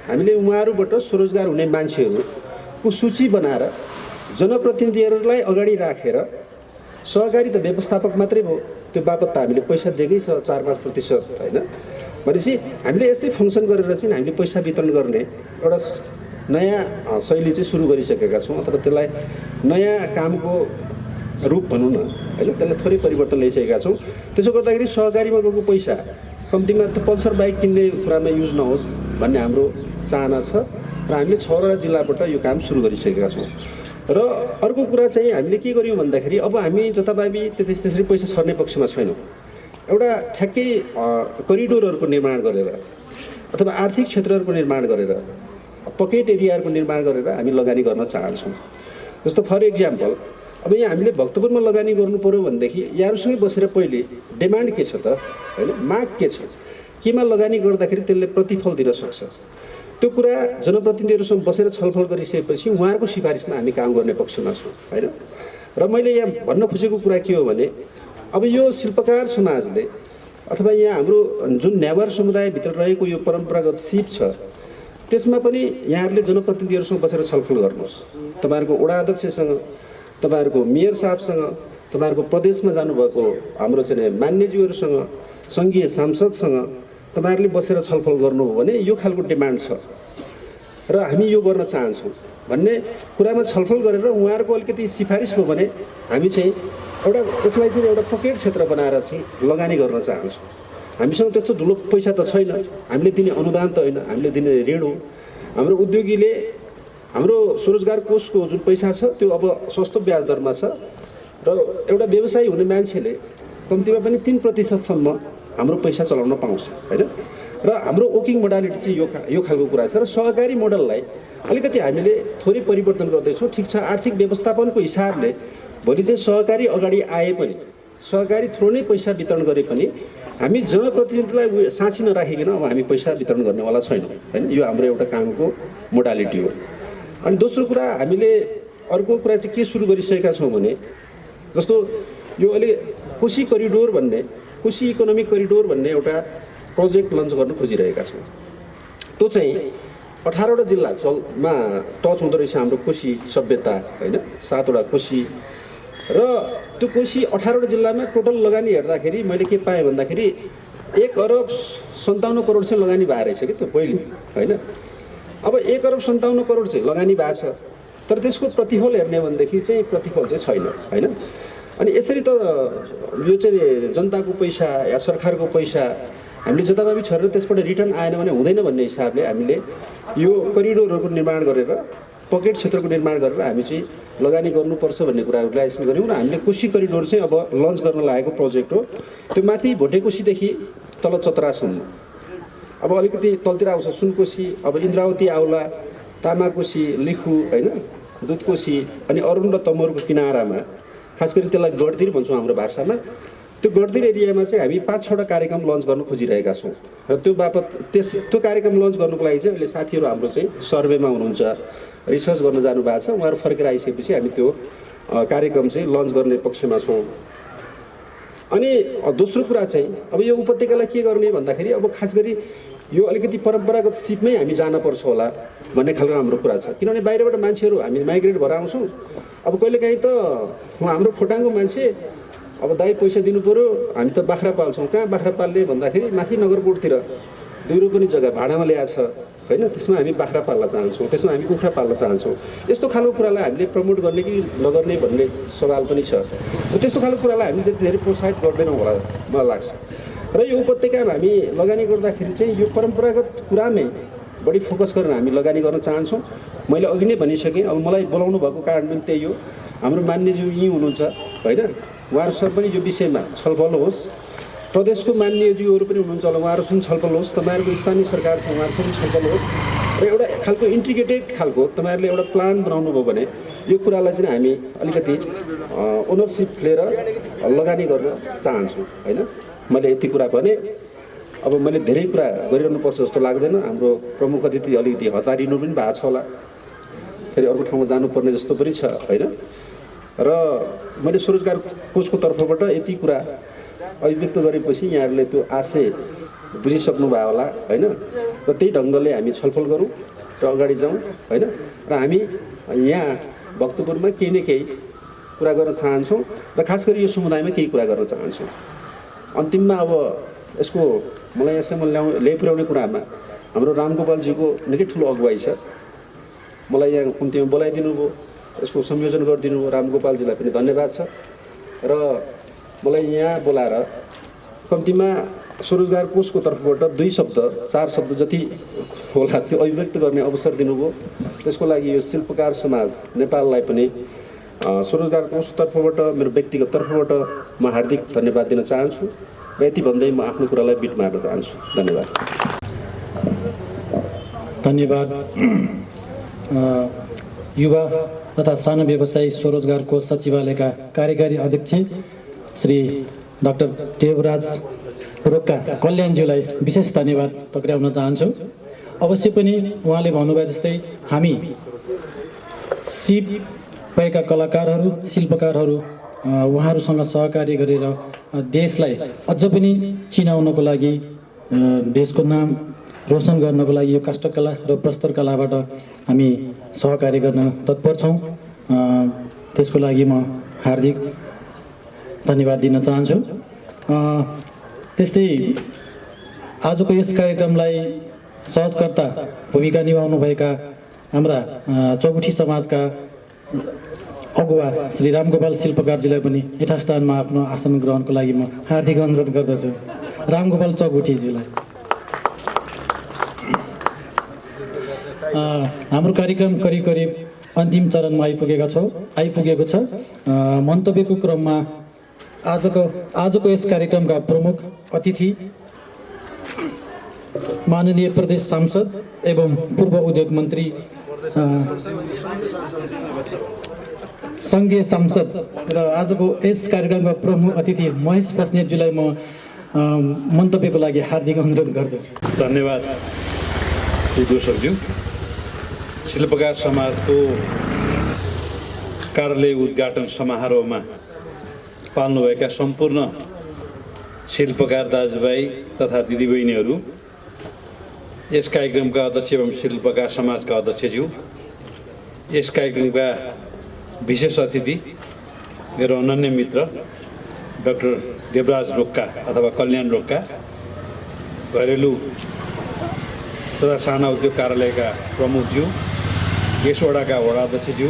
हामीले उहाँहरूबाट स्वरोजगार हुने मान्छेहरूको सूची बनाएर जनप्रतिनिधिहरूलाई अगाडि राखेर सहकारी त व्यवस्थापक मात्रै भयो, त्यो बापत त हामीले पैसा दिएकै छ 4-5% होइन। भनेपछि हामीले यस्तै फङ्सन गरेर चाहिँ हामीले पैसा वितरण गर्ने एउटा नयाँ शैली चाहिँ सुरु गरिसकेका छौँ, अथवा त्यसलाई नयाँ कामको रूप भनौँ न होइन, त्यसलाई थोरै परिवर्तन ल्याइसकेका छौँ। त्यसो गर्दाखेरि सहकारीमा गएको पैसा कम्तीमा त पल्सर बाइक किन्ने कुरामा युज नहोस् भन्ने हाम्रो चाहना छ र हामीले 6वटा जिल्लाबाट यो काम सुरु गरिसकेका छौँ। र अर्को कुरा चाहिँ हामीले के गर्यौँ भन्दाखेरि अब हामी जताभावी त्यसरी पैसा छर्ने पक्षमा छैनौँ। एउटा ठ्याक्कै करिडोरहरूको निर्माण गरेर अथवा आर्थिक क्षेत्रहरूको निर्माण गरेर पकेट एरियाहरूको निर्माण गरेर हामी लगानी गर्न चाहन्छौँ। जस्तो फर इक्जाम्पल अब यहाँ हामीले भक्तपुरमा लगानी गर्नु पऱ्यो भनेदेखि यहाँहरूसँगै बसेर पहिले डिमान्ड के छ त होइन, माग के छ, केमा लगानी गर्दाखेरि त्यसले प्रतिफल दिन सक्छ, त्यो कुरा जनप्रतिनिधिहरूसँग बसेर छलफल गरिसकेपछि उहाँहरूको सिफारिसमा हामी काम गर्ने पक्षमा छौँ होइन। र मैले यहाँ भन्न खोजेको कुरा के हो भने अब यो शिल्पकार समाजले अथवा यहाँ हाम्रो जुन नेवार समुदायभित्र रहेको यो परम्परागत सिप छ त्यसमा पनि यहाँहरूले जनप्रतिनिधिहरूसँग बसेर छलफल गर्नुहोस्। तपाईँहरूको वडा अध्यक्षसँग, तपाईँहरूको मेयर साहबसँग, तपाईँहरूको प्रदेशमा जानुभएको हाम्रो चाहिँ मान्यज्यूहरूसँग, सङ्घीय सांसदसँग तपाईँहरूले बसेर छलफल गर्नुभयो भने यो खालको डिमान्ड छ र हामी यो गर्न चाहन्छौँ भन्ने कुरामा छलफल गरेर उहाँहरूको अलिकति सिफारिस भयो भने हामी चाहिँ यसलाई चाहिँ एउटा पकेट क्षेत्र बनाएर चाहिँ लगानी गर्न चाहन्छौँ। हामीसँग त्यस्तो ठुलो पैसा त छैन, हामीले दिने अनुदान त होइन, हामीले दिने ऋण हो। हाम्रो उद्योगीले हाम्रो स्वरोजगार कोषको जुन पैसा छ त्यो अब सस्तो ब्याज दरमा छ र एउटा व्यवसायी हुने मान्छेले कम्तीमा पनि 3%सम्म हाम्रो पैसा चलाउन पाउँछ होइन। र हाम्रो वर्किङ मोडालिटी चाहिँ यो खालको कुरा छ। र सहकारी मोडललाई अलिकति हामीले थोरै परिवर्तन गर्दैछौँ। ठिक छ, आर्थिक व्यवस्थापनको हिसाबले भोलि चाहिँ सहकारी अगाडि आए पनि, सहकारी थ्रो नै पैसा वितरण गरे पनि हामी जनप्रतिनिधिलाई साँची नराखिकन अब हामी पैसा वितरण गर्नेवाला छैनौँ होइन। यो हाम्रो एउटा कामको मोडालिटी हो। अनि दोस्रो कुरा हामीले अर्को कुरा चाहिँ के सुरु गरिसकेका छौँ भने जस्तो यो अहिले कोशी करिडोर भन्ने, कोशी इकोनोमिक करिडोर भन्ने एउटा प्रोजेक्ट लन्च गर्न खोजिरहेका छौँ। त्यो चाहिँ 18वटा जिल्लामा टच हुँदो रहेछ हाम्रो कोशी सभ्यता होइन, 7वटा कोशी। र त्यो कोशी 18वटा जिल्लामा टोटल लगानी हेर्दाखेरि मैले के पाएँ भन्दाखेरि 1,57 करोड चाहिँ लगानी भए रहेछ कि त्यो पहिले होइन। अब 1,57 करोड चाहिँ लगानी भएको छ, तर त्यसको प्रतिफल हेर्ने भनेदेखि चाहिँ प्रतिफल चाहिँ छैन होइन। अनि यसरी त यो चाहिँ जनताको पैसा या सरकारको पैसा हामीले जताभावी छरेर त्यसबाट रिटर्न आएन भने हुँदैन भन्ने हिसाबले हामीले यो करिडोरहरूको निर्माण गरेर पकेट क्षेत्रको निर्माण गरेर हामी चाहिँ लगानी गर्नुपर्छ भन्ने कुराहरू लाइसेन्स गऱ्यौँ। र हामीले कोशी करिडोर चाहिँ अब लन्च गर्न लागेको प्रोजेक्ट हो। त्यो माथि भोटेकोशीदेखि तल चतरासम्म, अब अलिकति तलतिर आउँछ सुनकोशी, अब इन्द्रावती आउला, तामाकोशी, लिखु होइन, दुधकोशी अनि अरुण र तमोरको किनारामा, खास गरी त्यसलाई गडतिर भन्छौँ हाम्रो भाषामा, त्यो गडतिर एरियामा चाहिँ हामी 5-6वटा कार्यक्रम लन्च गर्न खोजिरहेका छौँ। र त्यो बापत त्यो कार्यक्रम लन्च गर्नुको लागि चाहिँ अहिले साथीहरू हाम्रो चाहिँ सर्वेमा हुनुहुन्छ, रिसर्च गर्न जानुभएको छ, उहाँहरू फर्केर आइसकेपछि हामी त्यो कार्यक्रम चाहिँ लन्च गर्ने पक्षमा छौँ। अनि दोस्रो कुरा चाहिँ अब यो उपत्यकालाई के गर्ने भन्दाखेरि अब खास गरी यो अलिकति परम्परागत सिपमै हामी जानुपर्छ होला भन्ने खालको हाम्रो कुरा छ। किनभने बाहिरबाट मान्छेहरू हामी माइग्रेट भएर आउँछौँ। अब कहिलेकाहीँ त हाम्रो खोटाङको मान्छे अब दाइ पैसा दिनु पऱ्यो, हामी त बाख्रा पाल्छौँ, कहाँ बाख्रा पाल्ने भन्दाखेरि माथि नगरकोटतिर 2 रोपनी जग्गा भाडामा ल्याएको छ होइन, त्यसमा हामी बाख्रा पाल्न चाहन्छौँ, त्यसमा हामी कुखुरा पाल्न चाहन्छौँ। यस्तो खालको कुरालाई हामीले प्रमोट गर्ने कि नगर्ने भन्ने सवाल पनि छ। त्यस्तो खालको कुरालाई हामीले धेरै प्रोत्साहित गर्दैनौँ होला मलाई लाग्छ। र यो उपत्यकामा हामी लगानी गर्दाखेरि चाहिँ यो परम्परागत कुरामै बढी फोकस गरेर हामी लगानी गर्न चाहन्छौँ। मैले अघि नै भनिसकेँ, अब मलाई बोलाउनु भएको कारण पनि त्यही हो। हाम्रो मान्यज्यू यहीँ हुनुहुन्छ होइन, उहाँहरूसँग पनि यो विषयमा छलफल होस्। प्रदेशको मान्यज्यूहरू पनि हुनुहुन्छ होला, उहाँहरूसँग छलफल होस्। तपाईँहरूको स्थानीय सरकार छ, उहाँहरूसँग छलफल होस्। र एउटा खालको इन्टिग्रेटेड खालको तपाईँहरूले एउटा प्लान बनाउनु भयो भने यो कुरालाई चाहिँ हामी अलिकति ओनरसिप लिएर लगानी गर्न चाहन्छौँ होइन। मैले यति कुरा भने। अब मैले धेरै कुरा गरिरहनुपर्छ जस्तो लाग्दैन। हाम्रो प्रमुख अतिथि अलिकति हतारिनु पनि भएको छ होला, फेरि अर्को ठाउँमा जानुपर्ने जस्तो पनि छ होइन। र मैले स्वरोजगार कोषको तर्फबाट यति कुरा अभिव्यक्त गरेपछि यहाँहरूले त्यो आशय बुझिसक्नु भयो होला होइन। र त्यही ढङ्गले हामी छलफल गरौँ र अगाडि जाउँ होइन। र हामी यहाँ भक्तपुरमा केही न केही कुरा गर्न चाहन्छौँ र खास गरी यो समुदायमा केही कुरा गर्न चाहन्छौँ। अन्तिममा अब यसको मलाई यहाँसम्म ल्याइपुर्याउने कुरामा हाम्रो रामगोपालजीको निकै ठुलो अगुवाई छ। मलाई यहाँ कम्तीमा बोलाइदिनु भयो, यसको संयोजन गरिदिनु भयो, रामगोपालजीलाई पनि धन्यवाद छ। र मलाई यहाँ बोलाएर कम्तीमा स्वरोजगार कोषको तर्फबाट 2 शब्द 4 शब्द जति होला त्यो अभिव्यक्त गर्ने अवसर दिनुभयो। त्यसको लागि यो शिल्पकार समाज नेपाललाई पनि स्वरोजगार कोषको तर्फबाट मेरो व्यक्तिगत तर्फबाट म हार्दिक धन्यवाद दिन चाहन्छु र यति भन्दै म आफ्नो कुरालाई बिट मार्न चाहन्छु। धन्यवाद। धन्यवाद। युवा तथा सानो व्यवसायी स्वरोजगार कोष सचिवालयका कार्यकारी अध्यक्ष श्री डाक्टर देवराज रोक्का कल्याणज्यूलाई विशेष धन्यवाद टक्राउन चाहन्छु। अवश्य पनि उहाँले भन्नुभए जस्तै हामी सिप भएका कलाकारहरू, शिल्पकारहरू उहाँहरूसँग सहकार्य गरेर देशलाई अझ पनि चिनाउनको लागि, देशको नाम रोशन गर्नको लागि यो काष्ठकला र प्रस्तरकलाबाट हामी सहकार्य गर्न तत्पर छौँ। त्यसको लागि म हार्दिक धन्यवाद दिन चाहन्छु। त्यस्तै आजको यस कार्यक्रमलाई सहजकर्ता भूमिका निभाउनुभएका हाम्रा चौगुठी समाजका अगुवा श्री रामगोपाल शिल्पकारजीलाई पनि यथास्थानमा आफ्नो आसन ग्रहणको लागि म हार्दिक अनुरोध गर्दछु। रामगोपाल चौगुठीज्यूलाई। हाम्रो कार्यक्रम करिब अन्तिम चरणमा आइपुगेको छ। मन्तव्यको क्रममा आजको यस कार्यक्रमका प्रमुख अतिथि माननीय प्रदेश सांसद एवं पूर्व उद्योग मन्त्री सङ्घीय सांसद र आजको यस कार्यक्रमका प्रमुख अतिथि महेश बस्नेतज्यूलाई म मन्तव्यको लागि हार्दिक अनुरोध गर्दछु। धन्यवाद दर्शकज्यू। शिल्पकार समाजको कार्यालय उद्घाटन समारोहमा पाल्नुभएका सम्पूर्ण शिल्पकार दाजुभाइ तथा दिदीबहिनीहरू, यस कार्यक्रमका अध्यक्ष एवं शिल्पकार समाजका अध्यक्षज्यू, यस कार्यक्रमका विशेष अतिथि मेरो अनन्य मित्र डाक्टर देवराज रोक्का अथवा कल्याण रोक्का, घरेलु तथा साना उद्योग कार्यालयका प्रमुखज्यू, यस वडाका वडाध्यक्षज्यू,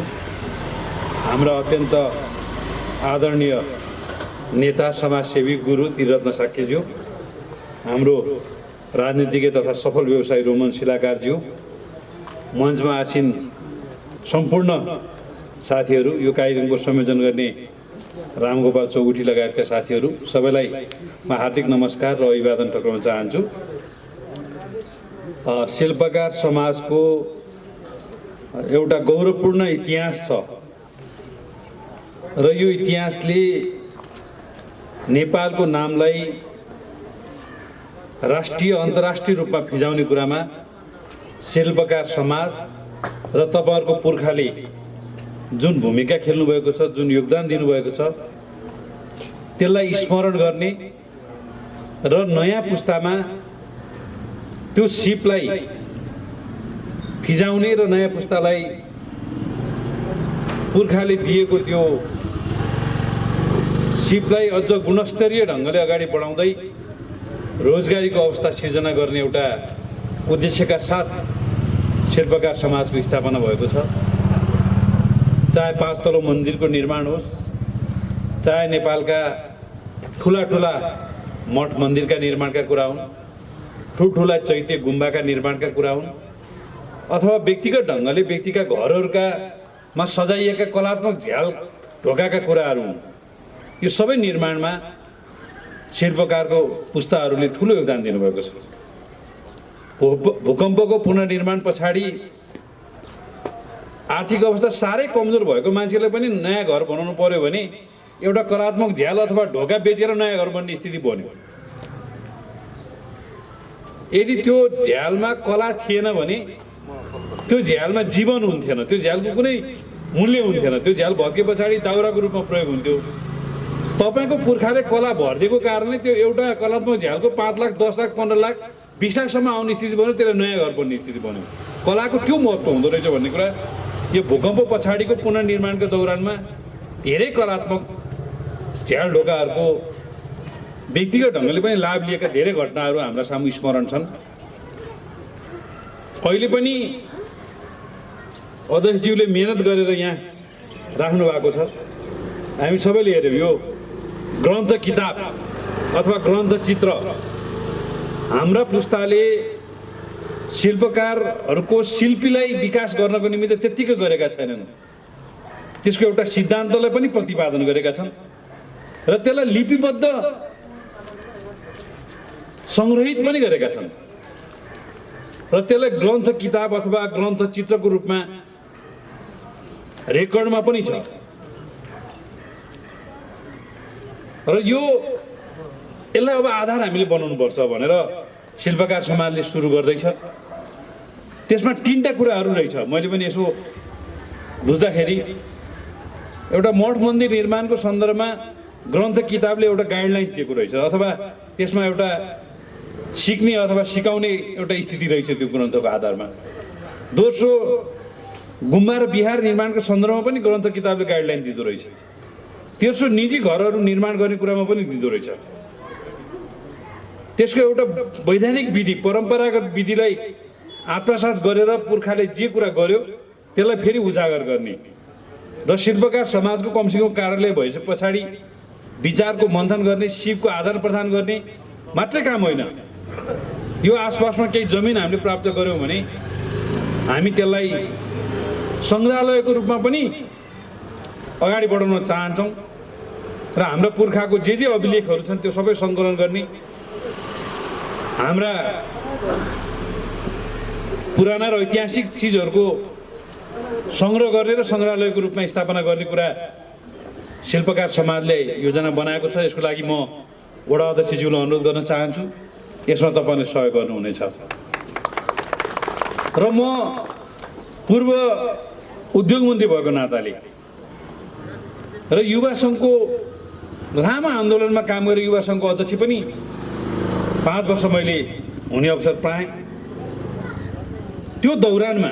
हाम्रा अत्यन्त आदरणीय नेता समाजसेवी गुरु त्रिरत्न साक्यज्यू, हाम्रो राजनीतिज्ञ तथा सफल व्यवसायी रोमन शिलाकारज्यू, मञ्चमा आसीन सम्पूर्ण साथीहरू, यो कार्यक्रमको संयोजन गर्ने रामगोपाल चौगुठी लगायतका साथीहरू, सबैलाई म हार्दिक नमस्कार र अभिवादन टक्राउन चाहन्छु। शिल्पकार समाजको एउटा गौरवपूर्ण इतिहास छ र यो इतिहासले नेपालको नामलाई राष्ट्रिय अन्तर्राष्ट्रिय रूपमा फिजाउने कुरामा शिल्पकार समाज र तपाईँहरूको पुर्खाले जुन भूमिका खेल्नुभएको छ, जुन योगदान दिनुभएको छ, त्यसलाई स्मरण गर्ने र नयाँ पुस्तामा त्यो सिपलाई फिजाउने र नयाँ पुस्तालाई पुर्खाले दिएको त्यो सिपलाई अझ गुणस्तरीय ढङ्गले अगाडि बढाउँदै रोजगारीको अवस्था सिर्जना गर्ने एउटा उद्देश्यका साथ शिल्पकार समाजको स्थापना भएको छ। चाहे 5 तलो मन्दिरको निर्माण होस्, चाहे नेपालका ठुला मठ मन्दिरका निर्माणका कुरा हुन्, ठुल्ठुला चैत्य गुम्बाका निर्माणका कुरा हुन्, अथवा व्यक्तिगत ढङ्गले व्यक्तिका घरहरूमा सजाइएका कलात्मक झ्याल ढोकाका कुराहरू हुन्, यो सबै निर्माणमा शिल्पकारको पुस्ताहरूले ठुलो योगदान दिनुभएको छ। भूकम्पको पुनर्निर्माण पछाडि आर्थिक अवस्था साह्रै कमजोर भएको मान्छेलाई पनि नयाँ घर बनाउनु पर्यो भने एउटा कलात्मक झ्याल अथवा ढोका बेचेर नयाँ घर बन्ने स्थिति बन्यो। यदि त्यो झ्यालमा कला थिएन भने त्यो झ्यालमा जीवन हुन्थेन, त्यो झ्यालको कुनै मूल्य हुन्थेन। त्यो झ्याल भत्के पछाडि दाउराको रूपमा प्रयोग हुन्थ्यो। तपाईँको पुर्खाले कला भरिदिएको कारणले त्यो एउटा कलात्मक झ्यालको 5 लाख 10 लाख 15 लाख 20 लाखसम्म आउने स्थिति बन्यो, त्यसलाई नयाँ घर बन्ने स्थिति बन्यो। कलाको त्यो महत्त्व हुँदो रहेछ भन्ने कुरा यो भूकम्प पछाडिको पुनर्निर्माणको दौरानमा धेरै कलात्मक झ्याल ढोकाहरूको व्यक्तिगत ढङ्गले पनि लाभ लिएका धेरै घटनाहरू हाम्रा सामु स्मरण छन्। अहिले पनि अध्यक्षज्यूले मेहनत गरेर यहाँ राख्नु भएको छ। हामी सबैले हेऱ्यौँ यो ग्रन्थ किताब अथवा ग्रन्थ चित्र हाम्रा पुस्ताले शिल्पकारहरूको शिल्पीलाई विकास गर्नको निमित्त त्यत्तिकै गरेका छैनन्। त्यसको एउटा सिद्धान्तलाई पनि प्रतिपादन गरेका छन् र त्यसलाई लिपिबद्ध सङ्ग्रहित पनि गरेका छन् र त्यसलाई ग्रन्थ किताब अथवा ग्रन्थ चित्रको रूपमा रेकर्डमा पनि छ। र यसलाई अब आधार हामीले बनाउनुपर्छ भनेर शिल्पकार समाजले सुरु गर्दैछ। त्यसमा 3टा कुराहरू रहेछ। मैले पनि यसो बुझ्दाखेरि एउटा मठ मन्दिर निर्माणको सन्दर्भमा ग्रन्थ किताबले एउटा गाइडलाइन्स दिएको रहेछ अथवा त्यसमा एउटा सिक्ने अथवा सिकाउने एउटा स्थिति रहेछ त्यो ग्रन्थको आधारमा। दोस्रो, गुम्बा र बिहार निर्माणको सन्दर्भमा पनि ग्रन्थ किताबले गाइडलाइन दिँदो रहेछ। तेस्रो, निजी घरहरू निर्माण गर्ने कुरामा पनि दिँदो रहेछ। त्यसको एउटा वैधानिक विधि परम्परागत विधिलाई आत्मसात गरेर पुर्खाले जे कुरा गर्यो त्यसलाई फेरि उजागर गर्ने र शिल्पकार समाजको कमसेकम कार्यालय भएपछि पछाडि विचारको मन्थन गर्ने, सिपको आदान प्रदान गर्ने मात्रै काम होइन। यो आसपासमा केही जमिन हामीले प्राप्त गऱ्यौँ भने हामी त्यसलाई सङ्ग्रहालयको रूपमा पनि अगाडि बढाउन चाहन्छौँ र हाम्रा पुर्खाको जे अभिलेखहरू छन् त्यो सबै सङ्कलन गर्ने, हाम्रा पुराना र ऐतिहासिक चिजहरूको सङ्ग्रह गर्ने र सङ्ग्रहालयको रूपमा स्थापना गर्ने कुरा शिल्पकार समाजले योजना बनाएको छ। यसको लागि म वडा अध्यक्षज्यूलाई अनुरोध गर्न चाहन्छु, यसमा तपाईँले सहयोग गर्नुहुनेछ। र म पूर्व उद्योग मन्त्री भएको नाताले र युवा सङ्घको लामो आन्दोलनमा काम गरेर युवा सङ्घको अध्यक्ष पनि 5 वर्ष मैले हुने अवसर पाएँ। त्यो दौरानमा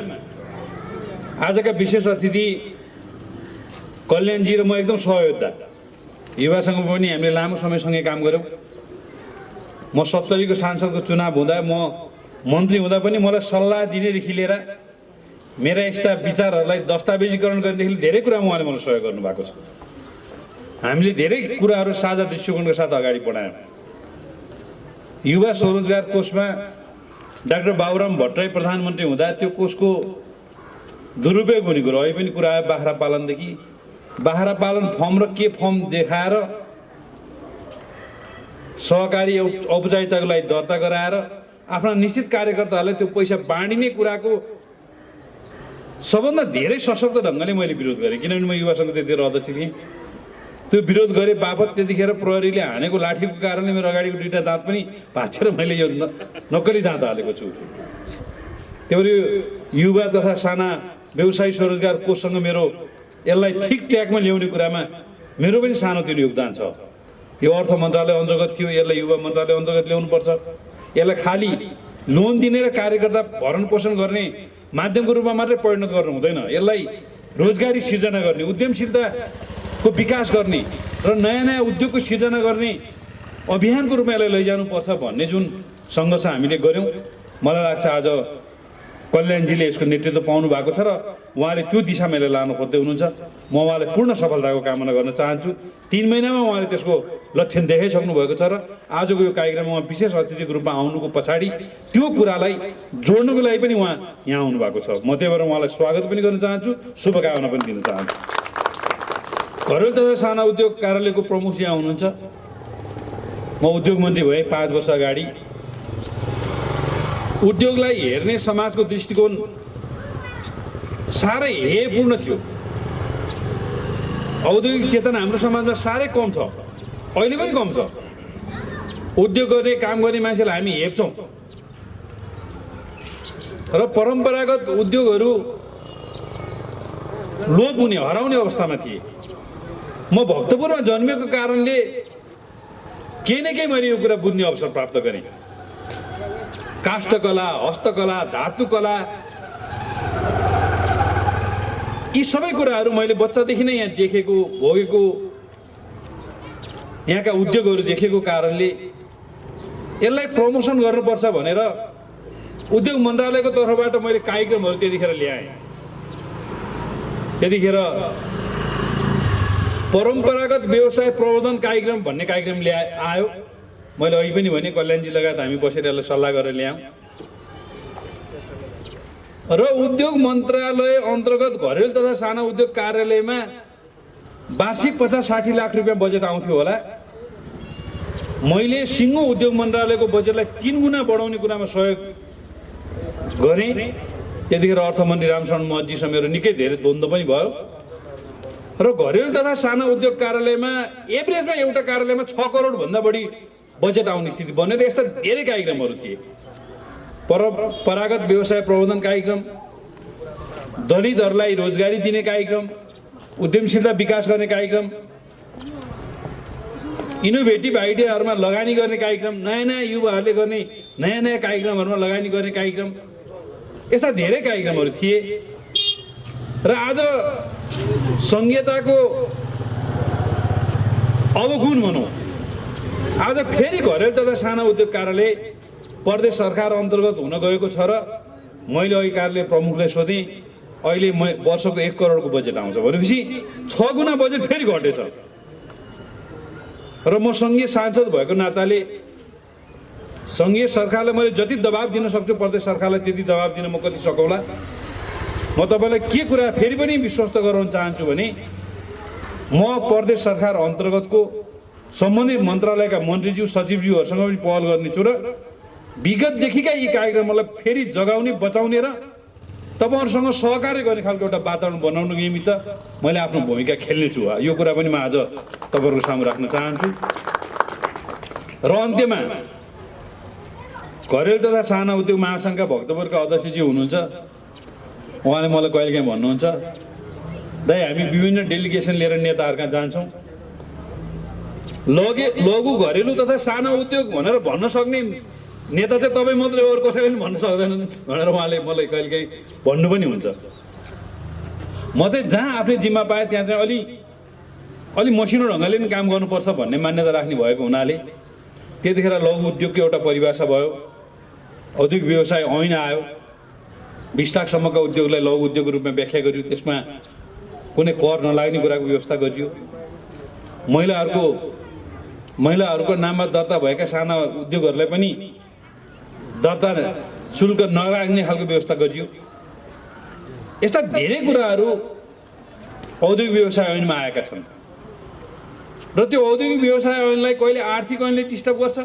आजका विशेष अतिथि कल्याणजी र म एकदम सहयोद्धा। युवा सङ्घमा पनि हामीले लामो समयसँगै काम गऱ्यौँ। म 70को सांसदको चुनाव हुँदा म मन्त्री हुँदा पनि मलाई सल्लाह दिनेदेखि लिएर मेरा यस्ता विचारहरूलाई दस्तावेजीकरण गर्नेदेखि धेरै कुरामा उहाँले मलाई सहयोग गर्नुभएको छ। हामीले धेरै कुराहरू साझा दृष्टिकोणको साथ अगाडि बढायौँ। युवा स्वरोजगार कोषमा डाक्टर बाबुराम भट्टराई प्रधानमन्त्री हुँदा त्यो कोषको दुरुपयोग हुने कुरो अहिले पनि कुरा आयो। बाख्रा पालनदेखि बाख्रा पालन फर्म र के फर्म देखाएर सहकारी औपचारिकताको लागि दर्ता गराएर आफ्ना निश्चित कार्यकर्ताहरूलाई त्यो पैसा बाँडिने कुराको सबभन्दा धेरै सशक्त ढङ्गले मैले विरोध गरेँ, किनभने म युवा सङ्घ त्यतिखेर अध्यक्ष थिएँ। त्यो विरोध गरे बापत त्यतिखेर प्रहरीले हानेको लाठीको कारणले मेरो अगाडिको 2टा दाँत पनि भाँचेर मैले यो नक्कली दाँत हालेको छु। त्यही भएर युवा तथा साना व्यवसायी स्वरोजगार कोषसँग मेरो यसलाई ठिक ट्र्याकमा ल्याउने कुरामा मेरो पनि सानोतिनो योगदान छ। यो अर्थ मन्त्रालय अन्तर्गत थियो, यसलाई युवा मन्त्रालय अन्तर्गत ल्याउनुपर्छ। यसलाई खालि लोन दिने र कार्यकर्ता भरण पोषण गर्ने माध्यमको रूपमा मात्रै परिणत गर्नु हुँदैन। यसलाई रोजगारी सिर्जना गर्ने, उद्यमशीलताको विकास गर्ने र नयाँ नयाँ उद्योगको सिर्जना गर्ने अभियानको रूपमा यसलाई लैजानुपर्छ भन्ने जुन सङ्घर्ष हामीले गऱ्यौँ, मलाई लाग्छ आज कल्याणजीले यसको नेतृत्व पाउनु भएको छ र उहाँले त्यो दिशामा यसलाई लानु खोज्दै हुनुहुन्छ। म उहाँलाई पूर्ण सफलताको कामना गर्न चाहन्छु। 3 महिनामा उहाँले त्यसको लक्षण देखाइसक्नु भएको छ र आजको यो कार्यक्रममा उहाँ विशेष अतिथिको रूपमा आउनुको पछाडि त्यो कुरालाई जोड्नुको लागि पनि उहाँ यहाँ आउनुभएको छ। म त्यही भएर उहाँलाई स्वागत पनि गर्न चाहन्छु, शुभकामना पनि दिन चाहन्छु। घरेलु तथा साना उद्योग कार्यालयको प्रमुख यहाँ हुनुहुन्छ। म उद्योग मन्त्री भएँ 5 वर्ष अगाडि। उद्योगलाई हेर्ने समाजको दृष्टिकोण साह्रै हेयपूर्ण थियो। औद्योगिक चेतना हाम्रो समाजमा साह्रै कम छ, अहिले पनि कम छ। उद्योग गर्ने काम गर्ने मान्छेलाई हामी हेप्छौँ, र परम्परागत उद्योगहरू लोप हुने हराउने अवस्थामा थिए। म भक्तपुरमा जन्मेको कारणले केही न केही मैले यो कुरा बुझ्ने अवसर प्राप्त गरेँ। काष्ठकला, हस्तकला, धातुकला, यी सबै कुराहरू मैले बच्चादेखि नै यहाँ देखेको, भोगेको, यहाँका उद्योगहरू देखेको कारणले यसलाई प्रमोसन गर्नुपर्छ भनेर उद्योग मन्त्रालयको तर्फबाट मैले कार्यक्रमहरू त्यतिखेर ल्याएँ। त्यतिखेर परम्परागत व्यवसाय प्रवर्धन कार्यक्रम भन्ने कार्यक्रम आयो। मैले अघि पनि भने कल्याणजी लगायत हामी बसेर यसलाई सल्लाह गरेर ल्यायौँ र उद्योग मन्त्रालय अन्तर्गत घरेलु तथा साना उद्योग कार्यालयमा वार्षिक 50-60 लाख रुपियाँ बजेट आउँथ्यो होला। मैले सिङ्गो उद्योग मन्त्रालयको बजेटलाई 3 गुणा बढाउने कुरामा सहयोग गरेँ। त्यतिखेर अर्थमन्त्री रामशरण महतजीसँग मेरो निकै धेरै द्वन्द्व पनि भयो र घरेलु तथा साना उद्योग कार्यालयमा एभरेजमा एउटा कार्यालयमा 6 करोडभन्दा बढी बजेट आउने स्थिति बनेर यस्ता धेरै कार्यक्रमहरू थिए। परम्परागत व्यवसाय प्रवर्धन कार्यक्रम, दलितहरूलाई रोजगारी दिने कार्यक्रम, उद्यमशीलता विकास गर्ने कार्यक्रम, इनोभेटिभ आइडियाहरूमा लगानी गर्ने कार्यक्रम, नयाँ नयाँ युवाहरूले गर्ने नयाँ नयाँ कार्यक्रमहरूमा लगानी गर्ने कार्यक्रम, यस्ता धेरै कार्यक्रमहरू थिए। र आज संहिताको अवगुण भनौँ, आज फेरि घरेलु तथा साना उद्योग कार्यालय प्रदेश सरकार अन्तर्गत हुन गएको छ र मैले अघि कार्यालय प्रमुखलाई सोधेँ, अहिले वर्षको 1 करोडको बजेट आउँछ भनेपछि 6 गुणा बजेट फेरि घटेछ। र म सङ्घीय सांसद भएको नाताले सङ्घीय सरकारलाई मैले जति दबाब दिन सक्छु प्रदेश सरकारलाई त्यति दबाब दिन म कति सकौँला। म तपाईँलाई के कुरा फेरि पनि विश्वस्त गराउन चाहन्छु भने म प्रदेश सरकार अन्तर्गतको सम्बन्धित मन्त्रालयका मन्त्रीज्यू सचिवज्यूहरूसँग पनि पहल गर्नेछु र विगतदेखिका यी कार्यक्रमहरूलाई फेरि जगाउने, बचाउने र तपाईँहरूसँग सहकार्य गर्ने खालको एउटा वातावरण बनाउनुको निमित्त मैले आफ्नो भूमिका खेल्नेछु। यो कुरा पनि म आज तपाईँहरूको सामु राख्न चाहन्छु। र अन्त्यमा घरेलु तथा साना उद्योग महासङ्घका भक्तपुरका अध्यक्षज्यू हुनुहुन्छ, उहाँले मलाई कहिलेकाहीँ भन्नुहुन्छ, दाइ हामी विभिन्न डेलिगेसन लिएर नेताहरू कहाँ जान्छौँ, लघु घरेलु तथा साना उद्योग भनेर भन्न सक्ने नेता चाहिँ तपाईँ मात्रै अरू कसैले पनि भन्न सक्दैनन् भनेर उहाँले मलाई कहिलेकाहीँ भन्नु पनि हुन्छ। म चाहिँ जहाँ आफ्नै जिम्मा पाएँ त्यहाँ चाहिँ अलि मसिनो ढङ्गले पनि काम गर्नुपर्छ भन्ने मान्यता राख्ने भएको हुनाले त्यतिखेर लघु उद्योगको एउटा परिभाषा भयो, औद्योगिक व्यवसाय ऐन आयो, 20 लाखसम्मका उद्योगलाई लघु उद्योगको रूपमा व्याख्या गरियो, त्यसमा कुनै कर नलाग्ने कुराको व्यवस्था गरियो। महिलाहरूको नाममा दर्ता भएका साना उद्योगहरूलाई पनि दर्ता शुल्क नलाग्ने खालको व्यवस्था गरियो। यस्ता धेरै कुराहरू औद्योगिक व्यवसाय ऐनमा आएका छन् र त्यो औद्योगिक व्यवसाय ऐनलाई कहिले आर्थिक ऐनले डिस्टर्ब गर्छ,